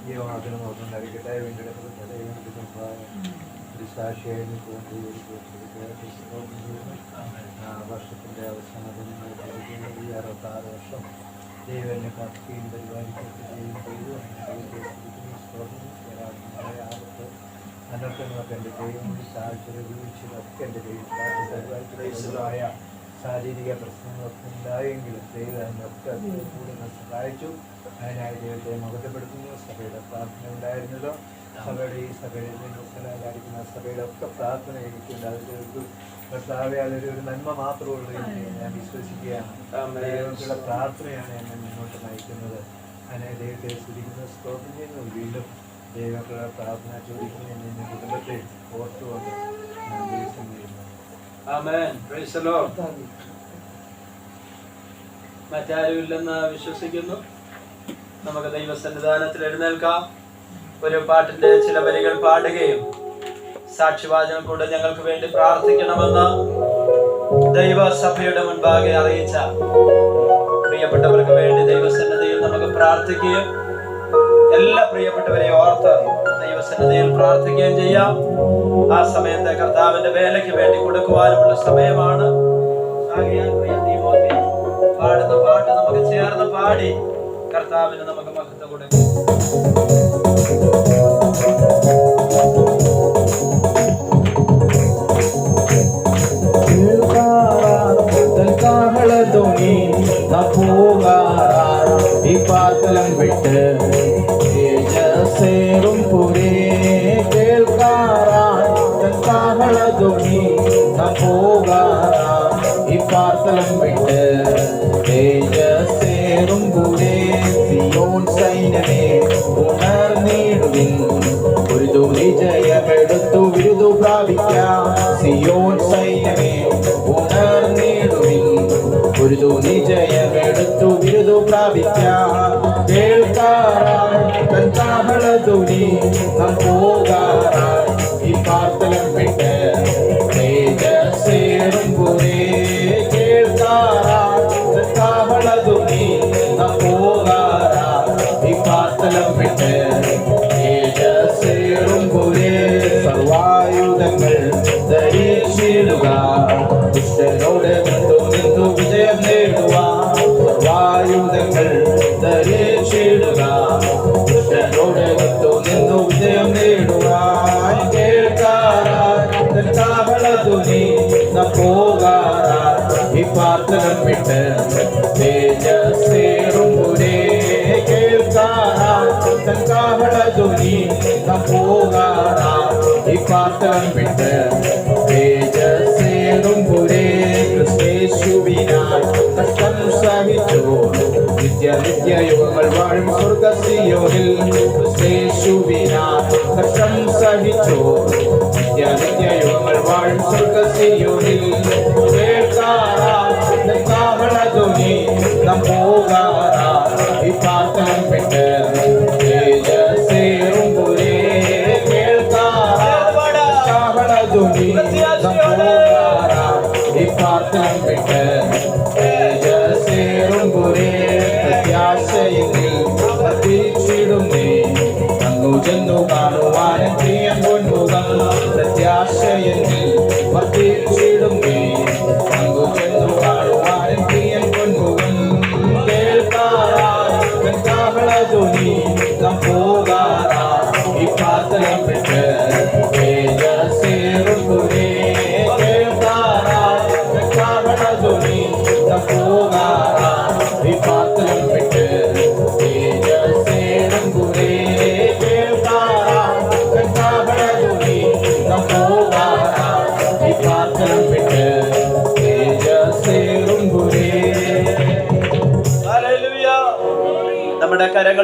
ഈ ഓണത്തിന് നോക്കുന്നുണ്ടായിരിക്കട്ടെ. വീണ്ടും സാക്ഷിയായി വർഷത്തിൻ്റെ അവസാനത്തിൽ ഈ 66 വർഷം ദൈവനെ കാക്കുകയും പരിപാലിക്കുകയും ചെയ്തു. അനർത്ഥങ്ങളൊക്കെ എൻ്റെ ദൈവം സാഹചര്യ വീഴ്ചകളൊക്കെ എൻ്റെ ദൈവം പരിപാലിക്കുന്നതായ ശാരീരിക പ്രശ്നങ്ങളൊക്കെ ഉണ്ടായെങ്കിലും ദൈവം അതിനൊക്കെ കൂടി സഹായിച്ചു. അതിനായി ദൈവത്തെ മഹത്വപ്പെടുത്തുന്നു. സഭയുടെ പ്രാർത്ഥന ഉണ്ടായിരുന്നല്ലോ, സഭയുടെ ഈ സഭയിലായിരിക്കുന്ന സഭയുടെ ഒക്കെ പ്രാർത്ഥന എനിക്കുണ്ട്. അതിലേക്ക് കർത്താവെ അതൊരു നന്മ മാത്രമുള്ളൂ എന്ന് ഞാൻ വിശ്വസിക്കുകയാണ്. ദൈവത്തിലുള്ള പ്രാർത്ഥനയാണ് എന്നെ മുന്നോട്ട് നയിക്കുന്നത്. അതിനെ ദൈവത്തെ സ്തുതിക്കുന്ന സ്തോത്രം ചെയ്യുന്നു. വീണ്ടും ദൈവത്തിലുള്ള പ്രാർത്ഥന ചോദിക്കുന്ന എൻ്റെ കുടുംബത്തെ ഓർത്തുകൊണ്ട് ഞാൻ ദിവസം ചെയ്യുന്നു. മറ്റാരുമില്ലെന്ന് വിശ്വസിക്കുന്നു. നമുക്ക് ദൈവസന്നിധാനത്തിൽ എഴുന്നേൽക്കാം. ഒരു പാട്ടിന്റെ ചില വരികൾ പാടുകയും സാക്ഷിവാചകം കൂടെ ഞങ്ങൾക്ക് വേണ്ടി പ്രാർത്ഥിക്കണമെന്ന് ദൈവസഭയുടെ മുൻപാകെ അറിയിച്ച പ്രിയപ്പെട്ടവർക്ക് വേണ്ടി ദൈവസന്നിധിയിൽ നമുക്ക് പ്രാർത്ഥിക്കുകയും എല്ലാ പ്രിയപ്പെട്ടവരെ ഓർത്ത് ദൈവസന്നിധിയിൽ പ്രാർത്ഥിക്കുകയും ചെയ്യാം. ആ സമയത്തെ കർത്താവിന്റെ വേലയ്ക്ക് വേണ്ടി കൊടുക്കുവാനുമുള്ള സമയമാണ്. പാടുന്ന പാട്ട് നമുക്ക് ചേർന്ന് പാടി കർത്താവിന് നമുക്ക് മഹത്വം കൊടുക്കും. പാത്തലം വിട്ട് തേജസ്സേറും പുരേ കേൾക്കാറാൻ കാഹളധ്വനി പോകാറാൻ ഈ പാത്തലം വിട്ട് തേജസ്സേറും പുരേ സിയോൻ സൈന്യമേ ഉണർന്നിടുവിൻ ഒരു വിജയമെടുത്തു വിരുദു പ്രാപിക്കാം. സിയോൻ സൈന്യമേ ഉണർന്നിടുവിൻ ഒരു വിജയമെടുത്തു വിരുദു പ്രാപിക്കാം. കേൾക്കാറാൻ കാഹളധ്വനി പോകാറാൻ ഈ പാർത്തലം വിട്ട് തേജസ്സേറും പുരേ കേൾക്കാറാൻ കാഹളധ്വനി പോകാറാൻ ഈ പാർത്തലം വിട്ട് തേജസ്സേറും പുരേ. സർവായുധങ്ങൾ ധരിച്ചിടുക, ദുഷ്ടനോട് നിന്നു വിജയം നേടുവാൻ. സർവായുധങ്ങൾ ധരിച്ചിടുക, ദുഷ്ടനോട് നിന്നു വിജയം നേടുവാൻ. കേൾക്കാറാൻ കാഹളധ്വനി പോകാറാൻ ഈ പാർത്തലം വിട്ട് തേജസ്സേറും പുരേ കേൾക്കാറാൻ കാഹളധ്വനി പോകാറാൻ ഈ പാർത്തലം വിട്ട് തേജസ്സേറും പുരേ. ക്രിസ്തേശുവിനാൽ കഷ്ടം സഹിച്ചു നിത്യയുഗങ്ങൾ വാഴും സ്വർഗ്ഗസിയോനിൽ. ക്രിസ്തേശുവിനാൽ കഷ്ടം സഹിച്ചു നിത്യയുഗങ്ങൾ വാഴും സ്വർഗ്ഗസിയോനിൽ. കേൾക്കാറാൻ കാഹളധ്വനി പോകാറാൻ ഈ പാർത്തലം വിട്ട് തേജസ്സേറും പുരേ കേൾക്കാറാൻ കാഹളധ്വനി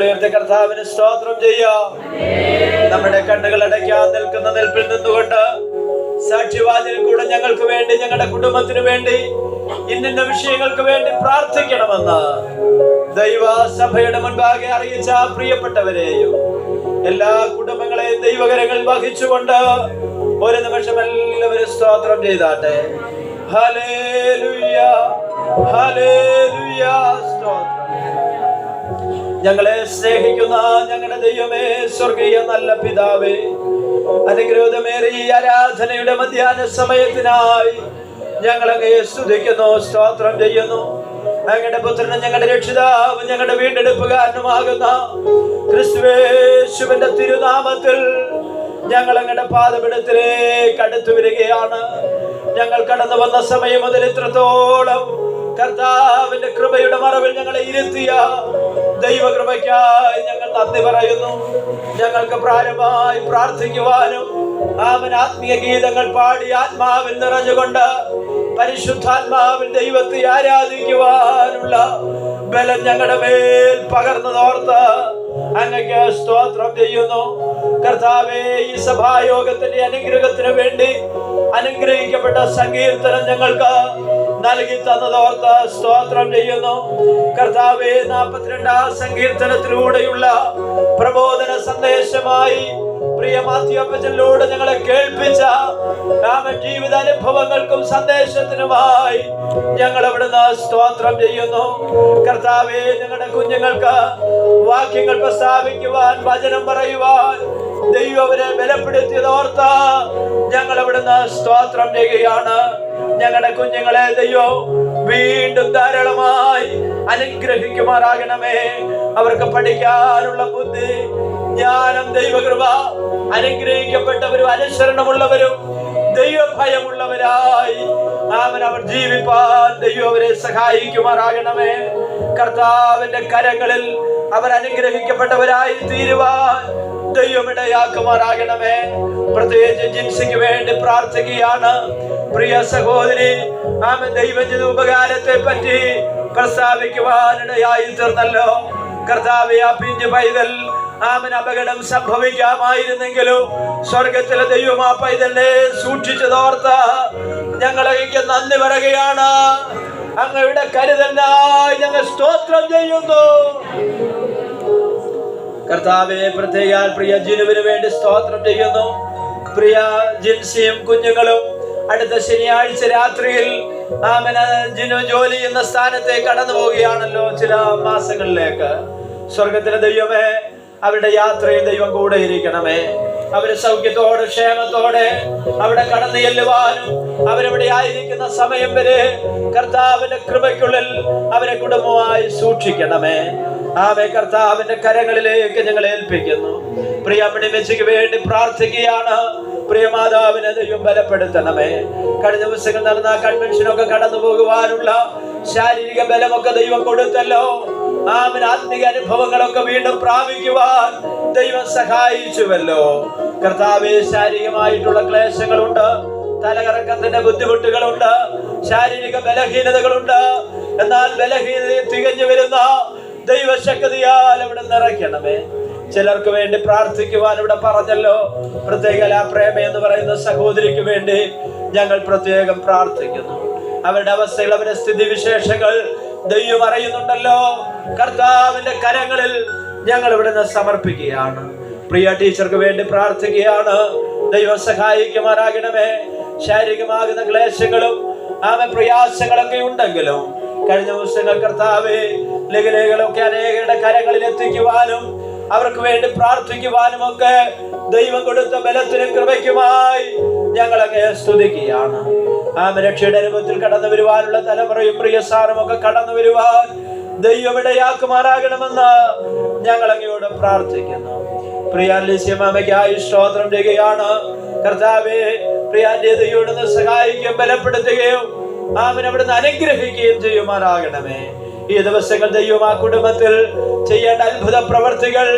ഉയർത്തി കർത്താവിന് സ്തോത്രം ചെയ്യാം. നമ്മുടെ കണ്ണുകൾ അടയ്ക്കാൻ നിൽക്കുന്ന നിൽപ്പിൽ നിന്നുകൊണ്ട് സാക്ഷ്യവാദിൽ കൂടെ ഞങ്ങൾക്ക് വേണ്ടി, ഞങ്ങളുടെ കുടുംബത്തിന് വേണ്ടി, ഇന്ന വിഷയങ്ങൾക്ക് വേണ്ടി പ്രാർത്ഥിക്കണമെന്ന് ദൈവസഭയുടെ മുൻപാകെ അറിയിച്ച പ്രിയപ്പെട്ടവരെയും എല്ലാ കുടുംബങ്ങളെയും ദൈവകരങ്ങൾ വഹിച്ചുകൊണ്ട് ഒരു നിമിഷം എല്ലാവരും സ്തോത്രം ചെയ്താട്ടെ. ഹല്ലേലൂയ, ഹല്ലേലൂയ, സ്തോത്രം. ഞങ്ങളെ സ്നേഹിക്കുന്ന ഞങ്ങളുടെ ദൈവമേ, സ്വർഗീയ നല്ല പിതാവേ, അനുഗ്രഹമേറിയ ഈ ആരാധനയുടെ മധ്യാഹ്ന സമയത്തിനായി ഞങ്ങളങ്ങയെ സ്തുതിക്കുന്നു, സ്തോത്രം ചെയ്യുന്നു. അങ്ങയുടെ പുത്രനും ഞങ്ങളുടെ രക്ഷിതാവും ഞങ്ങളുടെ വീണ്ടെടുപ്പുകാരനുമാകുന്ന ക്രിസ്തുയേശുവിന്റെ തിരുനാമത്തിൽ ഞങ്ങൾ അങ്ങയുടെ പാദപീഠത്തിലേക്ക് അടുത്തു വരികയാണ്. ഞങ്ങൾ കടന്നു വന്ന സമയം മുതൽ ഇത്രത്തോളം കർത്താവിന്റെ കൃപയുടെ മറവിൽ ഞങ്ങളെ ഇരുത്തിയ ദൈവകൃപയ്ക്കായി ഞങ്ങൾ നന്ദി പറയുന്നു. ഞങ്ങൾക്ക് പ്രാരംഭമായി പ്രാർത്ഥിക്കുവാനും ആത്മീയ ഗീതങ്ങൾ പാടി ആത്മാവിൽ നിറഞ്ഞുകൊണ്ട് പരിശുദ്ധാത്മാവിൽ ദൈവത്തെ ആരാധിക്കുവാനുള്ള ബലം ഞങ്ങളുടെ മേൽ പകർന്നതോർത്ത് അങ്ങക്ക് സ്തോത്രം ചെയ്യുന്നു. കർത്താവേ, ഈ സഭായോഗത്തിന്റെ അനുഗ്രഹത്തിന് വേണ്ടി അനുഗ്രഹിക്കപ്പെട്ട സങ്കീർത്തനം ഞങ്ങൾക്ക് നൽകി തന്നതോർത്ത് സ്തോത്രം ചെയ്യുന്നു. കർത്താവേ, 42-ാം സങ്കീർത്തനത്തിലൂടെയുള്ള പ്രബോധന സന്ദേശമായി പ്രിയ മാത്യുവപ്പച്ചനിലൂടെ ഞങ്ങളെ കേൾപ്പിച്ച ജീവിതാനുഭവങ്ങൾക്കും സന്ദേശത്തിനുമായി ഞങ്ങൾ അവിടുന്ന് സ്തോത്രം ചെയ്യുന്നു. കർത്താവേ, ഞങ്ങളുടെ കുഞ്ഞുങ്ങൾക്ക് വാക്യങ്ങൾ പ്രസ്താവിക്കുവാൻ, വചനം പറയുവാൻ ദൈവം അവരെ ബലപ്പെടുത്തിയതോർത്ത് ഞങ്ങൾ അവിടുന്ന് സ്തോത്രം ചെയ്യുകയാണ്. ഞങ്ങളുടെ കുഞ്ഞുങ്ങളെ ദൈവം വീണ്ടും ധാരാളമായി അനുഗ്രഹിക്കുമാറാകണമേ. അവർക്ക് പഠിക്കാനുള്ള ബുദ്ധി, ജ്ഞാനം, ദൈവകൃപ, അനുഗ്രഹിക്കപ്പെട്ടവരും അനുസരണമുള്ളവരും ദൈവഭയമുള്ളവരായി അവർ ജീവിപ്പാൻ ദൈവം അവരെ സഹായിക്കുമാറാകണമേ. കർത്താവിന്റെ കരങ്ങളിൽ അവർ അനുഗ്രഹിക്കപ്പെട്ടവരായി തീരുവാൻ ദൈവം ഇടയാക്കുമാറാകണമേ. പ്രത്യേകിച്ച് ജിൻസിക്ക് വേണ്ടി പ്രാർത്ഥിക്കുകയാണ്. പ്രിയ സഹോദരി, ദൈവത്തിന്റെ ഉപകാരത്തെ പറ്റി പ്രസ്താവിക്കുവാനിടയായി തീർന്നല്ലോ. കർത്താവേ, ആ പിഞ്ചു പൈതൽ അപകടം സംഭവിക്കാമായിരുന്നെങ്കിലും സ്വർഗത്തിലെ ദൈവം ആ പൈതലിനെ സൂക്ഷിച്ചതോർത്ത് ഞങ്ങളൊക്കെ നന്ദി പറയുകയാണ്. അങ്ങയുടെ കരുതലിനായി ഞങ്ങൾ സ്തോത്രം ചെയ്യുന്നു. കർത്താവെ, പ്രത്യേക പ്രിയ ജിനുവിന് വേണ്ടി സ്തോത്രം ചെയ്യുന്നു. പ്രിയ ജിൻസിയും കുഞ്ഞുങ്ങളും അടുത്ത ശനിയാഴ്ച രാത്രിയിൽ ജിനു ജോലി ചെയ്യുന്ന സ്ഥാനത്തേക്ക് കടന്നു പോവുകയാണല്ലോ ചില മാസങ്ങളിലേക്ക്. സ്വർഗത്തിലെ ദൈവമേ, അവരുടെ യാത്രയിൽ ദൈവം കൂടെ ഇരിക്കണമേ. അവര് സൗഖ്യത്തോടെ ക്ഷേമത്തോടെ അവിടെ കടന്നു ചെല്ലുവാനും അവരവിടെ ആയിരിക്കുന്ന സമയം വരെ കർത്താവിന്റെ കൃപയ്ക്കുള്ളിൽ അവരെ കുടുംബമായി സൂക്ഷിക്കണമേ. കർത്താവിന്റെ കരങ്ങളിലേക്ക് ഞങ്ങൾ ഏൽപ്പിക്കുന്നു. പ്രിയ മെസ്സിക്ക് വേണ്ടി പ്രാർത്ഥിക്കുകയാണ്. പ്രിയ മാതാവിനെ ദൈവം ബലപ്പെടുത്തണമേ. കഴിഞ്ഞ ദിവസങ്ങൾ നടന്ന കൺവെൻഷനൊക്കെ കടന്നു പോകുവാനുള്ള ശാരീരിക ബലമൊക്കെ ദൈവം കൊടുത്തല്ലോ. ആത്മിക അനുഭവങ്ങളൊക്കെ വീണ്ടും പ്രാപിക്കുവാൻ ദൈവം സഹായിച്ചുവല്ലോ. കർത്താവേ, ശാരീരികമായിട്ടുള്ള ക്ലേശങ്ങളുണ്ട്, തലകറക്കത്തിന്റെ ബുദ്ധിമുട്ടുകളുണ്ട്, ശാരീരിക ബലഹീനതകളുണ്ട്. എന്നാൽ ബലഹീനതയെ തികഞ്ഞു വരുന്ന ദൈവശക്തിയാൽ അവിടെ നിറയ്ക്കണമേ. ചിലർക്ക് വേണ്ടി പ്രാർത്ഥിക്കുവാൻ ഇവിടെ പറഞ്ഞല്ലോ. പ്രത്യേക പ്രേമ എന്ന് പറയുന്ന സഹോദരിക്ക് വേണ്ടി ഞങ്ങൾ പ്രത്യേകം പ്രാർത്ഥിക്കുന്നു. അവരുടെ അവസ്ഥകൾ, അവരുടെ സ്ഥിതിവിശേഷങ്ങൾ ദൈവം അറിയുന്നുണ്ടല്ലോ. കർത്താവിന്റെ കരങ്ങളിൽ ഞങ്ങൾ ഇവിടുന്ന് സമർപ്പിക്കുകയാണ്. പ്രിയ ടീച്ചർക്ക് വേണ്ടി പ്രാർത്ഥിക്കുകയാണ്. ദൈവം സഹായിക്കുമാറാകണമേ. ശാരീരികമാകുന്ന ക്ലേശങ്ങളും പ്രയാസങ്ങളൊക്കെ ഉണ്ടെങ്കിലും കഴിഞ്ഞ ദിവസങ്ങൾ കർത്താവേ, ലഘുലേഖകളൊക്കെ അനേകരുടെ കരങ്ങളിൽ എത്തിക്കുവാനും അവർക്ക് വേണ്ടി പ്രാർത്ഥിക്കുവാനും ഒക്കെ ദൈവം കൊടുത്ത ബലത്തിനും കൃപയ്ക്കുമായി ഞങ്ങളൊക്കെ സ്തുതിക്കുകയാണ്. രക്ഷയുടെ അനുഭവത്തിൽ കടന്നു വരുവാനുള്ള തലമുറയും പ്രിയ സാറും ഒക്കെ കടന്നു വരുവാൻ ദൈവം ഇടയാക്കുമാറാകണമെന്ന് ഞങ്ങൾ അങ്ങയോട് പ്രാർത്ഥിക്കുന്നു. പ്രിയാലിസ്യമാമയ്ക്കായി സ്തോത്രം ചെയ്യുകയാണ്. കർത്താവേ, പ്രിയാന്റെ ദൈവം സഹായിക്കുകയും ബലപ്പെടുത്തുകയും അവിടുന്ന് അനുഗ്രഹിക്കുകയും ചെയ്യുമാറാകണമേ. ഈ ദിവസങ്ങൾ ദൈവം ആ കുടുംബത്തിൽ ചെയ്യേണ്ട അത്ഭുത പ്രവർത്തികൾ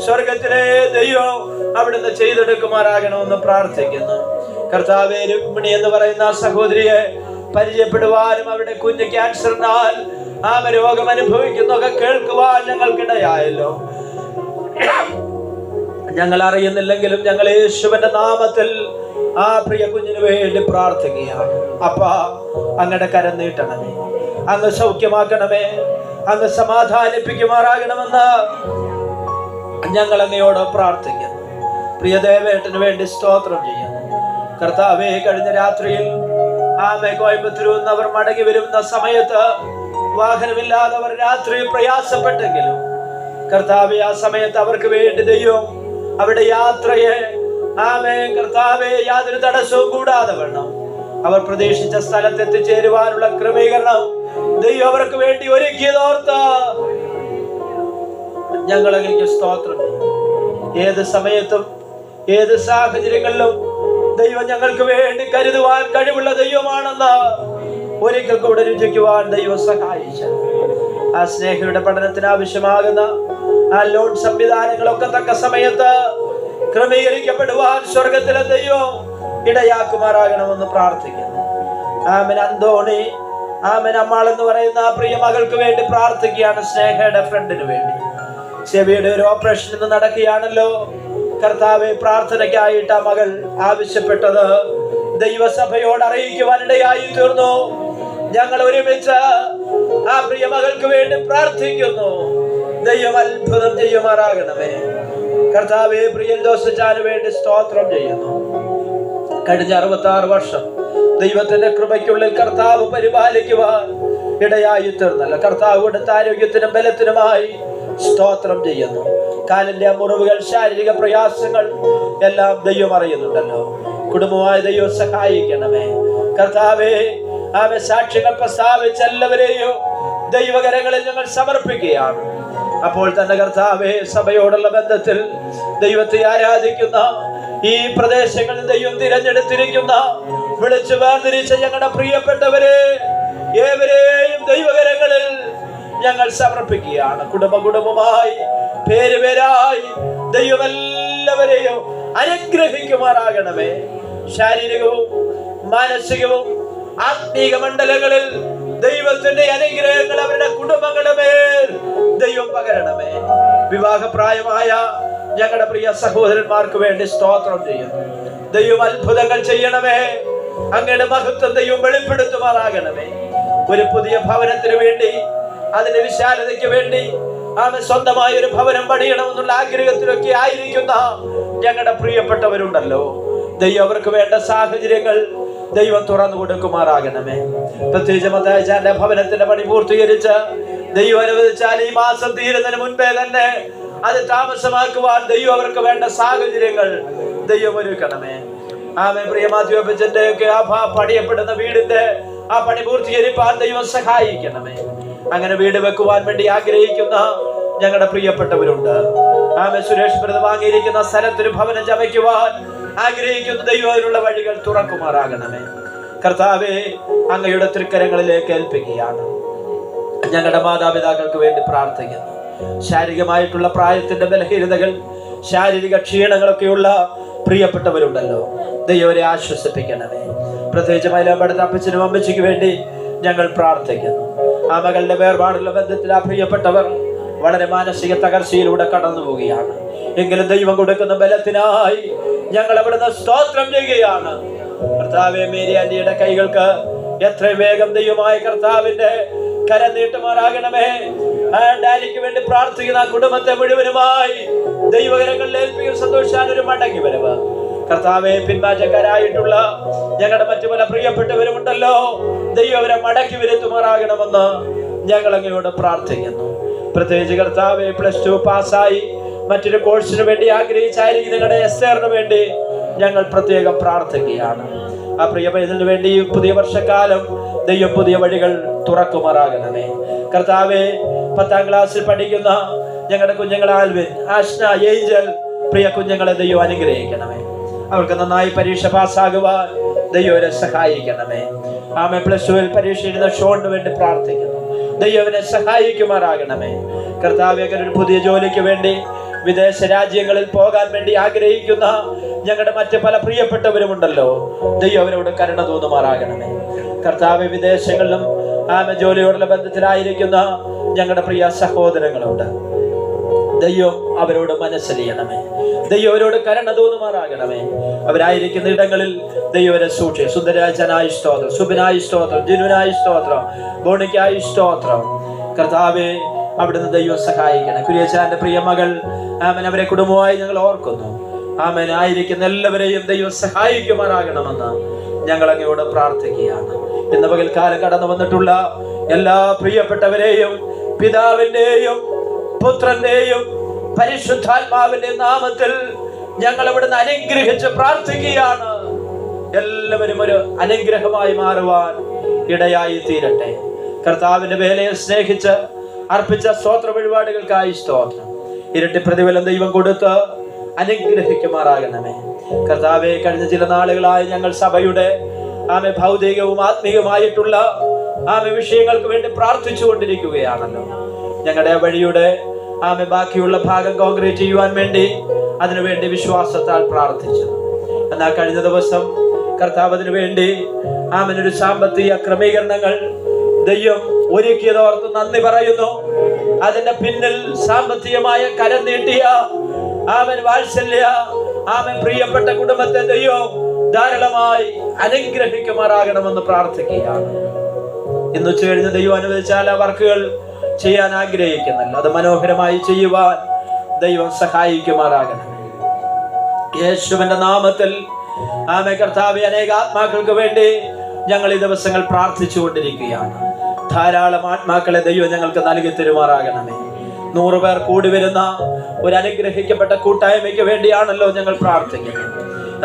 സ്വർഗത്തിലെ ദൈവം അവിടുന്ന് ചെയ്തെടുക്കുമാറാകണമെന്ന് പ്രാർത്ഥിക്കുന്നു. കർത്താവേ, രുക്മിണി എന്ന് പറയുന്ന സഹോദരിയെ പരിചയപ്പെടുവാനും അവരുടെ കുഞ്ഞ് ക്യാൻസറിനാൽ രോഗം അനുഭവിക്കുന്നൊക്കെ കേൾക്കുവാൻ ഞങ്ങൾക്കിടയായല്ലോ. ഞങ്ങൾ അറിയുന്നില്ലെങ്കിലും ഞങ്ങൾ യേശുവിന്റെ നാമത്തിൽ ആ പ്രിയ കുഞ്ഞിന് വേണ്ടി പ്രാർത്ഥിക്കുകയാണ്. അപ്പാ, അങ്ങയുടെ കരം നീട്ടണമേ, അങ്ങ് സൗഖ്യമാക്കണമേ, അങ്ങ് സമാധാനിപ്പിക്കുമാറാകണമെന്ന് ഞങ്ങൾ അങ്ങയോട് പ്രാർത്ഥിക്കുന്നു. പ്രിയ ദേവേട്ടന് വേണ്ടി സ്തോത്രം ചെയ്യുന്നു. കർത്താവേ, കഴിഞ്ഞ രാത്രിയിൽ കോയമ്പത്തൂരിൽ നിന്ന് അവർ മടങ്ങി വരുന്ന സമയത്ത് വാഹനമില്ലാതെ അവർ രാത്രി പ്രയാസപ്പെട്ടെങ്കിലും കർത്താവേ, ആ സമയത്ത് അവർക്ക് വേണ്ടി ദൈവം അവരുടെ യാത്രയെ കർത്താവേ യാതൊരു തടസ്സവും കൂടാതെ വേണം അവർ പ്രതീക്ഷിച്ച സ്ഥലത്ത് എത്തിച്ചേരുവാനുള്ള ക്രമീകരണം ദൈവം അവർക്ക് വേണ്ടി ഒരുക്കിയതോർത്ത് ഞങ്ങൾ അങ്ങേക്ക് സ്തോത്രം. ഏത് സമയത്തും ഏത് സാഹചര്യങ്ങളിലും ദൈവം ഞങ്ങൾക്ക് വേണ്ടി കരുതുവാൻ കഴിവുള്ള ദൈവമാണെന്ന് ഒരിക്കൽ കൂടെ രുചിക്കുവാൻ ദൈവം സഹായിച്ചു. ആ സ്നേഹയുടെ പഠനത്തിന് ആവശ്യമാകുന്ന ആ ലോൺ സംവിധാനങ്ങളൊക്കെ തക്ക സമയത്ത് ക്രമീകരിക്കപ്പെടുവാൻ സ്വർഗത്തിലെ ദൈവം ഇടയാക്കുമാറാകണമെന്ന് പ്രാർത്ഥിക്കുന്നു. ആമൻ അന്തോണി, ആമൻ അമ്മാൾ എന്ന് പറയുന്ന ആ പ്രിയ മകൾക്ക് വേണ്ടി പ്രാർത്ഥിക്കുകയാണ്. സ്നേഹയുടെ ഫ്രണ്ടിന് വേണ്ടി ചെവിയുടെ ഒരു ഓപ്പറേഷൻ ഇന്ന് നടക്കുകയാണല്ലോ. കർത്താവെ, പ്രാർത്ഥനയ്ക്കായിട്ട് ആ മകൾ ആവശ്യപ്പെട്ടത് ദൈവസഭയോട് അറിയിക്കുവാനിടയായി തീർന്നു. ഞങ്ങൾ ഒരുമിച്ച് ആ പ്രിയ മകൾക്ക് വേണ്ടി പ്രാർത്ഥിക്കുന്നു. ദൈവം അത്ഭുതം ചെയ്യുമാറാകണമേ. കർത്താവെ, പ്രിയ ദോസച്ചാന് വേണ്ടി സ്തോത്രം ചെയ്യുന്നു. കഴിഞ്ഞ 66 വർഷം ദൈവത്തിന്റെ കൃപയ്ക്കുള്ളിൽ കർത്താവ് പരിപാലിക്കുവാൻ ഇടയായി തീർന്നല്ലോ. കർത്താവ് കൊടുത്ത ആരോഗ്യത്തിനും ബലത്തിനുമായി സ്തോത്രം ചെയ്യുന്നു. കാലിന്റെ മുറിവുകൾ, ശാരീരിക പ്രയാസങ്ങൾ എല്ലാം ദൈവം അറിയുന്നുണ്ടല്ലോ. കുടുംബമായ ദൈവം സഹായിക്കണമേ. കർത്താവേ, ആമേ സാക്ഷ്യങ്ങൾ പ്രസ്താവിച്ച എല്ലാവരെയും ദൈവകരങ്ങളിൽ ഞങ്ങൾ സമർപ്പിക്കുകയാണ്. അപ്പോൾ തന്നെ കർത്താവേ, സഭയോടുള്ള ബന്ധത്തിൽ ദൈവത്തെ ആരാധിക്കുന്ന ഈ പ്രദേശങ്ങളിൽ ദൈവം തിരഞ്ഞെടുത്തിരിക്കുന്ന വിളിച്ചു വേർതിരിച്ച ഞങ്ങളുടെ പ്രിയപ്പെട്ടവരെ ഏവരെയും ദൈവകരങ്ങളിൽ ഞങ്ങൾ സമർപ്പിക്കുകയാണ്. കുടുംബമായി പേരുപേരായി ദൈവം എല്ലാവരെയും അനുഗ്രഹിക്കുമാറാകണമേ. ശാരീരികവും മാനസികവും ആത്മീക മണ്ഡലങ്ങളിൽ ദൈവത്തിന്റെ അനുഗ്രഹങ്ങൾ അവരുടെ കുടുംബങ്ങളുടെ മേൽ ദൈവം പകരണമേ. വിവാഹപ്രായമായ ഞങ്ങളുടെ പ്രിയ സഹോദരന്മാർക്ക് വേണ്ടി സ്തോത്രം ചെയ്യുന്നു. ദൈവം അത്ഭുതങ്ങൾ ചെയ്യണമേ. അങ്ങയുടെ മഹത്വം ദൈവം വെളിപ്പെടുത്തുമാറാകണമേ. ഒരു പുതിയ ഭവനത്തിന് വേണ്ടി, അതിന്റെ വിശാലതയ്ക്ക് വേണ്ടി സ്വന്തമായ ഒരു ഭവനം പണിയണമെന്നുള്ള ആഗ്രഹത്തിലൊക്കെ ആയിരിക്കുന്ന ഞങ്ങളുടെ പ്രിയപ്പെട്ടവരുണ്ടല്ലോ. ദൈവം അവർക്ക് വേണ്ട സാഹചര്യങ്ങൾ ദൈവം തുറന്നു കൊടുക്കുമാറാകണമേ. പ്രത്യേകിച്ച് മത്തായിച്ചാന്റെ ഭവനത്തിന്റെ പണി പൂർത്തീകരിച്ച് ദൈവം അനുവദിച്ചാൽ ഈ മാസം തീരുന്നതിന് മുൻപേ തന്നെ അത് താമസമാക്കുവാൻ ദൈവം അവർക്ക് വേണ്ട സാഹചര്യങ്ങൾ ദൈവം ഒരുക്കണമേ. ആമേ. പ്രിയ മാത്യുവപ്പച്ചന്റെ ഒക്കെ ആ പണിയപ്പെടുന്ന വീടിന്റെ ആ പണി പൂർത്തീകരിപ്പാൻ ദൈവം സഹായിക്കണമേ. അങ്ങനെ വീട് വെക്കുവാൻ വേണ്ടി ആഗ്രഹിക്കുന്ന ഞങ്ങളുടെ പ്രിയപ്പെട്ടവരുണ്ട്. ആമേ. സുരേഷ് പ്രത വാങ്ങിയിരിക്കുന്ന സ്ഥലത്തിന് ഭവനം ചമയ്ക്കുവാൻ ആഗ്രഹിക്കുന്ന ദൈവം അതിനുള്ള വഴികൾ തുറക്കുമാറാകണമേ. കർത്താവേ, അങ്ങയുടെ തൃക്കരങ്ങളിലേക്ക് ഏൽപ്പിക്കുകയാണ്. ഞങ്ങളുടെ മാതാപിതാക്കൾക്ക് വേണ്ടി പ്രാർത്ഥിക്കുന്നു. ശാരീരികമായിട്ടുള്ള പ്രായത്തിന്റെ ബലഹീനതകൾ, ശാരീരിക ക്ഷീണങ്ങളൊക്കെയുള്ള പ്രിയപ്പെട്ടവരുണ്ടല്ലോ. ദൈവരെ ആശ്വസിപ്പിക്കണമേ. പ്രത്യേകിച്ച് മൈലാമ്പടുത്ത അപ്പച്ചനും അമ്മച്ചിക്ക് വേണ്ടി ഞങ്ങൾ പ്രാർത്ഥിക്കുന്നു. ആ മകളുടെ വേർപാടുള്ള ബന്ധത്തിൽ ആ പ്രിയപ്പെട്ടവർ വളരെ മാനസിക തകർച്ചയിലൂടെ കടന്നു പോവുകയാണ്. എങ്കിലും ദൈവം കൊടുക്കുന്ന ബലത്തിനായി ഞങ്ങൾ അവിടുന്ന് സ്തോത്രം ചെയ്യുകയാണ്. കർത്താവേ, മേരി ആന്റിയുടെ കൈകൾക്ക് എത്രയും വേഗം ദൈവമായ കർത്താവിന്റെ കരം നീട്ടുമാറാകണമേ. ഡാനിക്ക് വേണ്ടി പ്രാർത്ഥിക്കുന്ന കുടുംബത്തെ മുഴുവനുമായി ദൈവകരങ്ങളിൽ ഏൽപ്പിക്കും. സന്തോഷാനൊരു മടങ്ങി വരവ്. കർത്താവെ, പിന്മാറ്റക്കാരായിട്ടുള്ള ഞങ്ങളുടെ മറ്റു പല പ്രിയപ്പെട്ടവരുമുണ്ടല്ലോ. ദൈവം അവരെ മടക്കി വരുത്തുമാറാകണമെന്ന് ഞങ്ങൾ അങ്ങയോട് പ്രാർത്ഥിക്കുന്നു. പ്രത്യേകിച്ച് കർത്താവെ, +2 പാസ്സായി മറ്റൊരു കോഴ്സിന് വേണ്ടി ആഗ്രഹിച്ചായിരിക്കും നിങ്ങളുടെ എസ്തേറിന് വേണ്ടി ഞങ്ങൾ പ്രത്യേകം പ്രാർത്ഥിക്കുകയാണ്. ആ പ്രിയ പൈതലിന് വേണ്ടി പുതിയ വർഷക്കാലം ദൈവം പുതിയ വഴികൾ തുറക്കുമാറാകണമേ. കർത്താവെ, 10ാം ക്ലാസ്സിൽ പഠിക്കുന്ന ഞങ്ങളുടെ കുഞ്ഞുങ്ങൾ ആൽവിൻ, ആഷ്ന, ഏഞ്ചൽ, പ്രിയ കുഞ്ഞുങ്ങളെ ദൈവം അനുഗ്രഹിക്കണമേ. അവർക്ക് നന്നായി പരീക്ഷ പാസ്സാകുവാൻ ദൈവരെ സഹായിക്കണമേ. ആമേ. +2 പരീക്ഷ എഴുതുന്ന ഷോണിന് വേണ്ടി പ്രാർത്ഥിക്കുന്നു. ദൈവനെ സഹായിക്കുമാറാകണമേ. കർത്താവേ, ഒരു പുതിയ ജോലിക്ക് വേണ്ടി വിദേശ രാജ്യങ്ങളിൽ പോകാൻ വേണ്ടി ആഗ്രഹിക്കുന്ന ഞങ്ങളുടെ മറ്റ് പല പ്രിയപ്പെട്ടവരുമുണ്ടല്ലോ. ദൈവം അവരോട് കരുണ തോന്നുമാറാകണമേ. കർത്താവെ, വിദേശങ്ങളിലും ജോലിയോടുള്ള ബന്ധത്തിലായിരിക്കുന്ന ഞങ്ങളുടെ പ്രിയ സഹോദരങ്ങളുണ്ട്. ദൈവം അവരോട് മനസ്സലിയണമേ. ദൈവം അവരോട് കരുണ തോന്നുമാറാകണമേ. അവരായിരിക്കുന്ന ഇടങ്ങളിൽ ദൈവരെ സൂക്ഷിച്ചു. സുന്ദരാജനായ സ്തോത്രം, ശുഭനായ സ്തോത്രം, ജിനുനായ സ്തോത്രം, ബോണിക്കായ സ്തോത്രം. കർത്താവേ, അവിടുന്ന് ദൈവം സഹായിക്കണം. കുര്യച്ചാന്റെ പ്രിയ മകൾ ആമൻ, അവരെ കുടുംബമായി ഞങ്ങൾ ഓർക്കുന്നു. ആമൻ, ആയിരിക്കുന്ന എല്ലാവരെയും ദൈവം സഹായിക്കുമാറാകണമെന്ന് ഞങ്ങൾ അങ്ങയോട് പ്രാർത്ഥിക്കുകയാണ്. ഇന്ന് പകൽക്കാലം കടന്നു വന്നിട്ടുള്ള എല്ലാ പ്രിയപ്പെട്ടവരെയും പിതാവിന്റെയും പുത്രന്റെയും പരിശുദ്ധാത്മാവിന്റെ നാമത്തിൽ ഞങ്ങൾ അവിടുന്ന് അനുഗ്രഹിച്ച് പ്രാർത്ഥിക്കുകയാണ്. എല്ലാവരും ഒരു അനുഗ്രഹമായി മാറുവാൻ ഇടയായി തീരട്ടെ. കർത്താവിന്റെ വേലയെ സ്നേഹിച്ച് അർപ്പിച്ച സ്തോത്ര വഴിപാടുകൾക്കായി സ്തോത്രം. ഇരട്ടി പ്രതിഫലം ദൈവം കൊടുത്ത് അനുഗ്രഹിക്കുമാറാകണമേ. കർത്താവെ, കഴിഞ്ഞ ചില നാളുകളായി ഞങ്ങൾ സഭയുടെ ഭൗതികവും ആത്മീയവുമായിട്ടുള്ള വിഷയങ്ങൾക്ക് വേണ്ടി പ്രാർത്ഥിച്ചു കൊണ്ടിരിക്കുകയാണല്ലോ. ഞങ്ങളുടെ വഴിയുടെ ബാക്കിയുള്ള ഭാഗം കോൺക്രീറ്റ് ചെയ്യുവാൻ വേണ്ടി അതിനുവേണ്ടി വിശ്വാസത്താൽ പ്രാർത്ഥിച്ചു. എന്നാൽ കഴിഞ്ഞ ദിവസം കർത്താവ് അതിനു വേണ്ടി ഒരു സാമ്പത്തിക ക്രമീകരണങ്ങൾ ദൈവം ഒരുക്കിയതോർത്ത് നന്ദി പറയുന്നു. അതിന്റെ പിന്നിൽ സാമ്പത്തികമായ കരം നീട്ടിയ വാത്സല്യ പ്രിയപ്പെട്ട കുടുംബത്തെ ദൈവം ധാരാളമായി അനുഗ്രഹിക്കുമാറാകണമെന്ന് പ്രാർത്ഥിക്കുകയാണ്. ഇന്ന് ഉച്ച കഴിഞ്ഞ് ദൈവം അനുവദിച്ചാൽ ആ വർക്കുകൾ ചെയ്യാൻ ആഗ്രഹിക്കുന്നില്ല. അത് മനോഹരമായി ചെയ്യുവാൻ ദൈവം സഹായിക്കുമാറാകണം. യേശുവിന്റെ നാമത്തിൽ കർത്താവേ, അനേക ആത്മാക്കൾക്ക് വേണ്ടി ഞങ്ങൾ ഈ ദിവസങ്ങൾ പ്രാർത്ഥിച്ചു കൊണ്ടിരിക്കുകയാണ്. ധാരാളം ആത്മാക്കളെ ദൈവം ഞങ്ങൾക്ക് നൽകി തരുമാറാകണമേ. 100 പേർ കൂടി വരുന്ന ഒരു അനുഗ്രഹിക്കപ്പെട്ട കൂട്ടായ്മയ്ക്ക് വേണ്ടിയാണല്ലോ ഞങ്ങൾ പ്രാർത്ഥിക്കുന്നത്.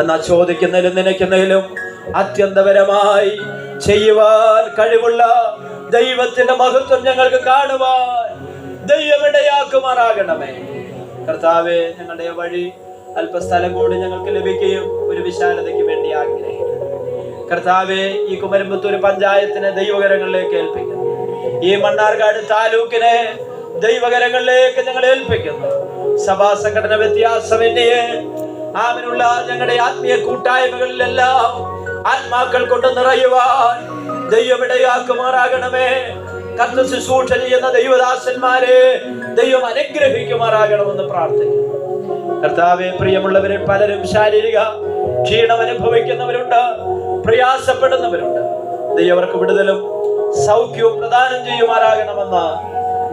എന്നാൽ ചോദിക്കുന്നതിലും നനയ്ക്കുന്നതിലും അത്യന്തപരമായി ചെയ്യുവാൻ കഴിവുള്ള ദൈവത്തിന്റെ മഹത്വം ഞങ്ങൾക്ക് കാണുവാൻ ദൈവം ഇടയാക്കുമാറാകണമേ. കർത്താവേ, ഞങ്ങളുടെ വഴി അല്പസ്ഥലം കൂടി ഞങ്ങൾക്ക് ലഭിക്കുകയും ഒരു വിശാലതയ്ക്ക് വേണ്ടി ആഗ്രഹിക്കുന്നു. കർത്താവേ, ഈ കുമരമ്പത്തൂർ പഞ്ചായത്തിനെ ദൈവകരങ്ങളിലേക്ക് ഏൽപ്പിക്കുന്നു. ഈ മണ്ണാർക്കാട് താലൂക്കിനെ ദൈവകരങ്ങളിലേക്ക് ഞങ്ങൾ ഏൽപ്പിക്കുന്നു. സഭാ സംഘടന വ്യത്യാസമെന്നിയെ ആമിനുള്ള ഞങ്ങളുടെ ആത്മീയ കൂട്ടായ്മകളിലെല്ലാം ആത്മാക്കൾ കൊണ്ട് നിറയുവാൻ ദൈവം ഇടയാക്കുമാറാകണമേ. കർത്ത ശുശ്രൂഷ ചെയ്യുന്ന ദൈവദാസന്മാരെ ദൈവം അനുഗ്രഹിക്കുമാറാകണമെന്ന് പ്രാർത്ഥിക്കുന്നു. കർത്താവേ, പ്രിയമുള്ളവരിൽ പലരും ശാരീരിക ക്ഷീണം അനുഭവിക്കുന്നവരുണ്ട്, പ്രയാസപ്പെടുന്നവരുണ്ട്. ദൈവം അവർക്ക് വിടുതലും സൗഖ്യവും പ്രദാനം ചെയ്യുമാറാകണമെന്ന്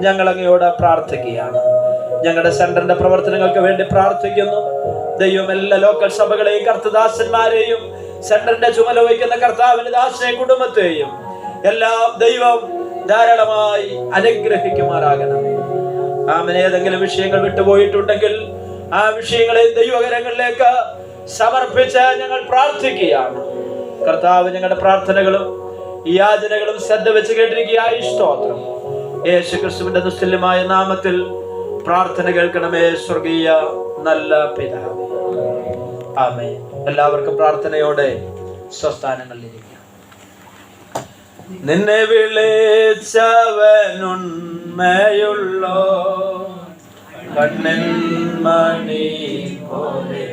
ഞങ്ങൾ അങ്ങയോട് പ്രാർത്ഥിക്കുകയാണ്. ഞങ്ങളുടെ സെന്ററിന്റെ പ്രവർത്തനങ്ങൾക്ക് വേണ്ടി പ്രാർത്ഥിക്കുന്നു. ദൈവം എല്ലാ ലോക്കൽ സഭകളെയും കർത്തദാസന്മാരെയും സെന്ററിന്റെ ചുമല വഹിക്കുന്ന കർത്താവിന്റെ ദാസനെ കുടുംബത്തെയും എല്ലാം ദൈവം ധാരാളമായി അനുഗ്രഹിക്കുമാറാകണമേ. ഏതെങ്കിലും വിഷയങ്ങൾ വിട്ടുപോയിട്ടുണ്ടെങ്കിൽ ആ വിഷയങ്ങളെ ദൈവകരങ്ങളിലേക്ക് സമർപ്പിച്ച് ഞങ്ങൾ പ്രാർത്ഥിക്കുകയാണ്. കർത്താവ് ഞങ്ങളുടെ പ്രാർത്ഥനകളും യാചനകളും ശ്രദ്ധ വെച്ച് കേട്ടിരിക്കുകയായി സ്തോത്രം. യേശു ക്രിസ്തുവിന്റെ നിസ്തുല്യമായ നാമത്തിൽ പ്രാർത്ഥന കേൾക്കണമേ സ്വർഗീയ നല്ല പിതാവേ. ആമേൻ. എല്ലാവർക്കും പ്രാർത്ഥനയോടെ സ്വസ്ഥാനങ്ങളിലിരിക്കാം. നിന്നെ വിളിച്ചവനുണ്മയുള്ളോ കണ്ണിൻ മണി പോലെ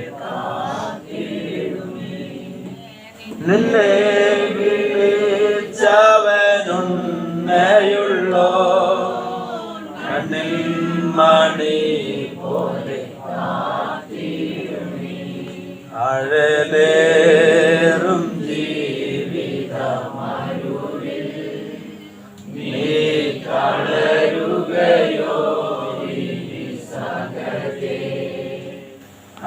നിന്നെ വിളിച്ചവനുണ്മയുള്ളോ കണ്ണിൻ മണി പോലെ അഴലേറും ജീവിതമരുളിൽ നീ തളരുകയോ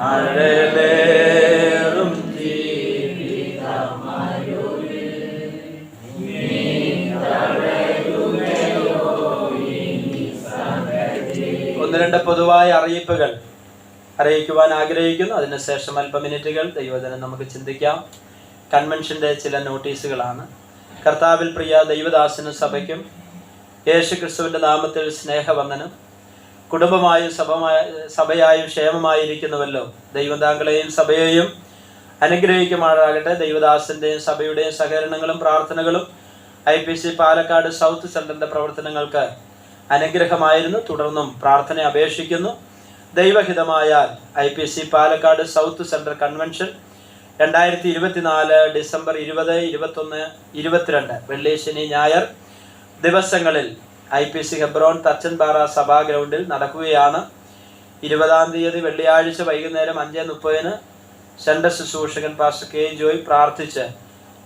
അഴലേറും ജീവിതമരുളിൽ നീ തളരുകയോ. ഒന്ന് രണ്ട് പൊതുവായ അറിയിപ്പുകൾ അറിയിക്കുവാൻ ആഗ്രഹിക്കുന്നു. അതിനുശേഷം അല്പ മിനിറ്റുകൾ ദൈവവചനം നമുക്ക് ചിന്തിക്കാം. കൺവെൻഷൻ്റെ ചില നോട്ടീസുകളാണ്. കർത്താവിൽ പ്രിയ ദൈവദാസനും സഭയ്ക്കും യേശു ക്രിസ്തുവിൻ്റെ നാമത്തിൽ സ്നേഹവന്ദനം. കുടുംബമായും സഭയായും ക്ഷേമമായിരിക്കുന്നുവല്ലോ. ദൈവം താങ്കളെയും സഭയെയും അനുഗ്രഹിക്കുമാറാകട്ടെ. ദൈവദാസൻ്റെയും സഭയുടെയും സഹകരണങ്ങളും പ്രാർത്ഥനകളും IPC പാലക്കാട് സൗത്ത് സെൻ്ററിൻ്റെ പ്രവർത്തനങ്ങൾക്ക് അനുഗ്രഹമായിരുന്നു. തുടർന്നും പ്രാർത്ഥന അപേക്ഷിക്കുന്നു. ദൈവഹിതമായാൽ IPC Palakkad south centre convention 2024 December 20, 21, 22 വെള്ളി, ശനി, ഞായർ ദിവസങ്ങളിൽ IPC ഹെബ്രോൺ തച്ചൻപാറ സഭാ ഗ്രൗണ്ടിൽ നടക്കുകയാണ്. 20-ാം തീയതി വെള്ളിയാഴ്ച വൈകുന്നേരം 5:30 സെൻട്രൽ ശുശ്രൂഷകൻ പാസ്റ്റർ കെ ജോയ് പ്രാർത്ഥിച്ച്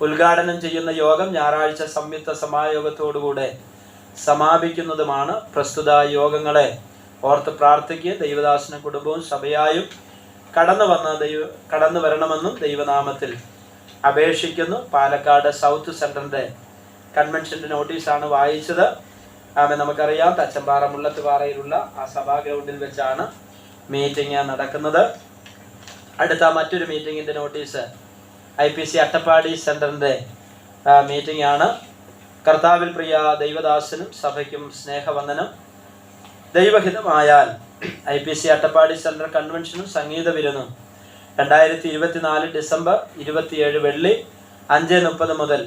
ഉദ്ഘാടനം ചെയ്യുന്ന യോഗം ഞായറാഴ്ച സംയുക്ത സമായോഗത്തോടുകൂടെ സമാപിക്കുന്നതുമാണ്. പ്രസ്തുത യോഗങ്ങളെ ഓർത്ത് പ്രാർത്ഥിക്കുക. ദൈവദാസന കുടുംബവും സഭയായും കടന്നു വരണമെന്നും ദൈവനാമത്തിൽ അപേക്ഷിക്കുന്നു. പാലക്കാട് സൗത്ത് സെൻറ്ററിൻ്റെ കൺവെൻഷൻ്റെ നോട്ടീസാണ് വായിച്ചത്. നമുക്കറിയാം, തച്ചമ്പാറ മുള്ളത്തുപാറയിലുള്ള ആ സഭാ ഗ്രൗണ്ടിൽ വെച്ചാണ് മീറ്റിംഗ് നടക്കുന്നത്. അടുത്ത മറ്റൊരു മീറ്റിങ്ങിൻ്റെ നോട്ടീസ് IPC അട്ടപ്പാടി സെൻറ്ററിൻ്റെ മീറ്റിംഗ് ആണ്. കർത്താവിൽ പ്രിയ ദൈവദാസനും സഭയ്ക്കും സ്നേഹവന്ദനം. ദൈവഹിതമായാൽ IPC അട്ടപ്പാടി സെൻറ്റർ കൺവെൻഷനും സംഗീത വിരുന്നും 2024 ഡിസംബർ 27 വെള്ളി 5:30 മുതൽ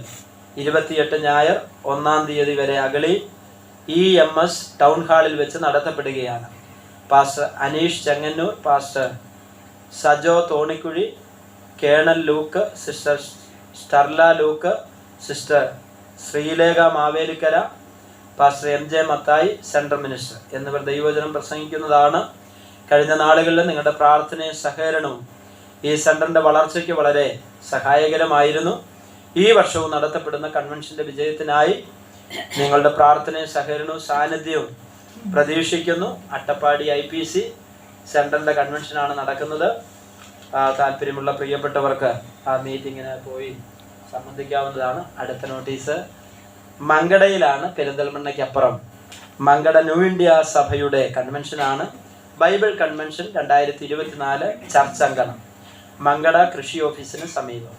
28 ഞായർ 1-ാം തീയതി വരെ അഗളി EMS ടൗൺ ഹാളിൽ വെച്ച് നടത്തപ്പെടുകയാണ്. Pastor Aneesh Chengannur, pastor Sajo Thonikuzhi, colonel Luke, sister Sterla Luke, sister Sreelekha Mavelikkara, pastor MJ Mathai, central minister എന്നിവർ ദൈവവചനം പ്രസംഗിക്കുന്നതാണ്. കഴിഞ്ഞ നാളുകളിൽ നിങ്ങളുടെ പ്രാർത്ഥനയും സഹകരണവും ഈ സെൻറ്ററിൻ്റെ വളർച്ചയ്ക്ക് വളരെ സഹായകരമായിരുന്നു. ഈ വർഷവും നടത്തപ്പെടുന്ന കൺവെൻഷൻ്റെ വിജയത്തിനായി നിങ്ങളുടെ പ്രാർത്ഥനയും സഹകരണവും സാന്നിധ്യവും പ്രതീക്ഷിക്കുന്നു. അട്ടപ്പാടി IPC സെൻറ്ററിൻ്റെ കൺവെൻഷനാണ് നടക്കുന്നത്. താല്പര്യമുള്ള പ്രിയപ്പെട്ടവർക്ക് ആ മീറ്റിങ്ങിന് പോയി സംബന്ധിക്കാവുന്നതാണ്. അടുത്ത നോട്ടീസ് മങ്കടയിലാണ്, പെരിന്തൽമണ്ണയ്ക്കപ്പുറം. മങ്കട ന്യൂ ഇന്ത്യ സഭയുടെ കൺവെൻഷനാണ്. ബൈബിൾ കൺവെൻഷൻ 2024 ചർച്ച് അങ്കണം, മങ്കട കൃഷി ഓഫീസിന് സമീപം.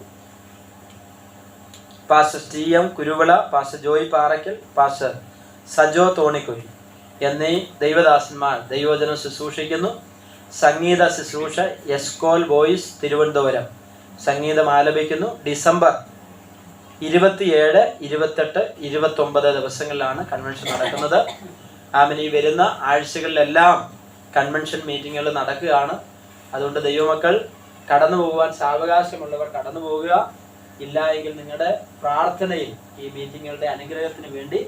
Pastor TM Kuruvila, pastor Joy Paraykkal, pastor Sajo Thonikuzhi എന്നീ ദൈവദാസന്മാർ ദൈവവചനം ശുശ്രൂഷിക്കുന്നു. സംഗീത ശുശ്രൂഷ എസ്കോൽ വോയിസ് തിരുവനന്തപുരം സംഗീതം ആലപിക്കുന്നു. ഡിസംബർ 27, 28, 29 ദിവസങ്ങളിലാണ് കൺവെൻഷൻ നടക്കുന്നത്. ഈ വരുന്ന ആഴ്ചകളിലെല്ലാം കൺവെൻഷൻ മീറ്റിങ്ങുകൾ നടക്കുകയാണ്. അതുകൊണ്ട് ദൈവമക്കൾ കടന്നു പോകുവാൻ സാവകാശമുള്ളവർ കടന്നു പോകുക. ഇല്ല എങ്കിൽ നിങ്ങളുടെ പ്രാർത്ഥനയിൽ ഈ മീറ്റിങ്ങുകളുടെ അനുഗ്രഹത്തിന് വേണ്ടി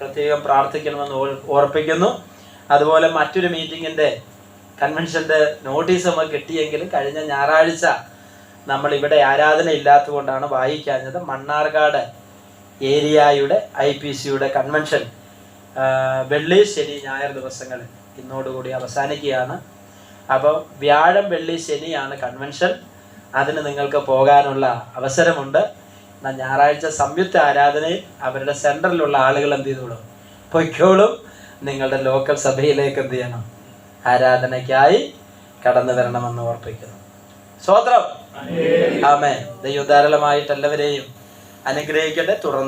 പ്രത്യേകം പ്രാർത്ഥിക്കണമെന്ന് ഓർപ്പിക്കുന്നു. അതുപോലെ മറ്റൊരു മീറ്റിങ്ങിൻ്റെ കൺവെൻഷൻ്റെ നോട്ടീസ് നമുക്ക് കിട്ടിയെങ്കിലും കഴിഞ്ഞ ഞായറാഴ്ച നമ്മളിവിടെ ആരാധന ഇല്ലാത്തതുകൊണ്ടാണ് വായിക്കാഞ്ഞത്. മണ്ണാർക്കാട് ഏരിയയുടെ IPCയുടെ കൺവെൻഷൻ വെള്ളി, ശനി, ഞായർ ദിവസങ്ങളിൽ ഇന്നോടുകൂടി അവസാനിക്കുകയാണ്. അപ്പോൾ വ്യാഴം, വെള്ളി, ശനിയാണ് കൺവെൻഷൻ. അതിന് നിങ്ങൾക്ക് പോകാനുള്ള അവസരമുണ്ട്. ഞായറാഴ്ച സംയുക്ത ആരാധനയിൽ അവരുടെ സെൻറ്ററിലുള്ള ആളുകൾ എന്ത് ചെയ്തോളും, പൊയ്ക്കോളും. നിങ്ങളുടെ ലോക്കൽ സഭയിലേക്ക് എന്ത് ചെയ്യണം, ആരാധനയ്ക്കായി കടന്നു വരണമെന്ന് ഓർപ്പിക്കുന്നു. സ്തോത്രം. ആമേൻ. ദൈവം ധാരാളമായിട്ട് എല്ലാവരെയും അനുഗ്രഹിക്കട്ടെ. തുടർന്ന്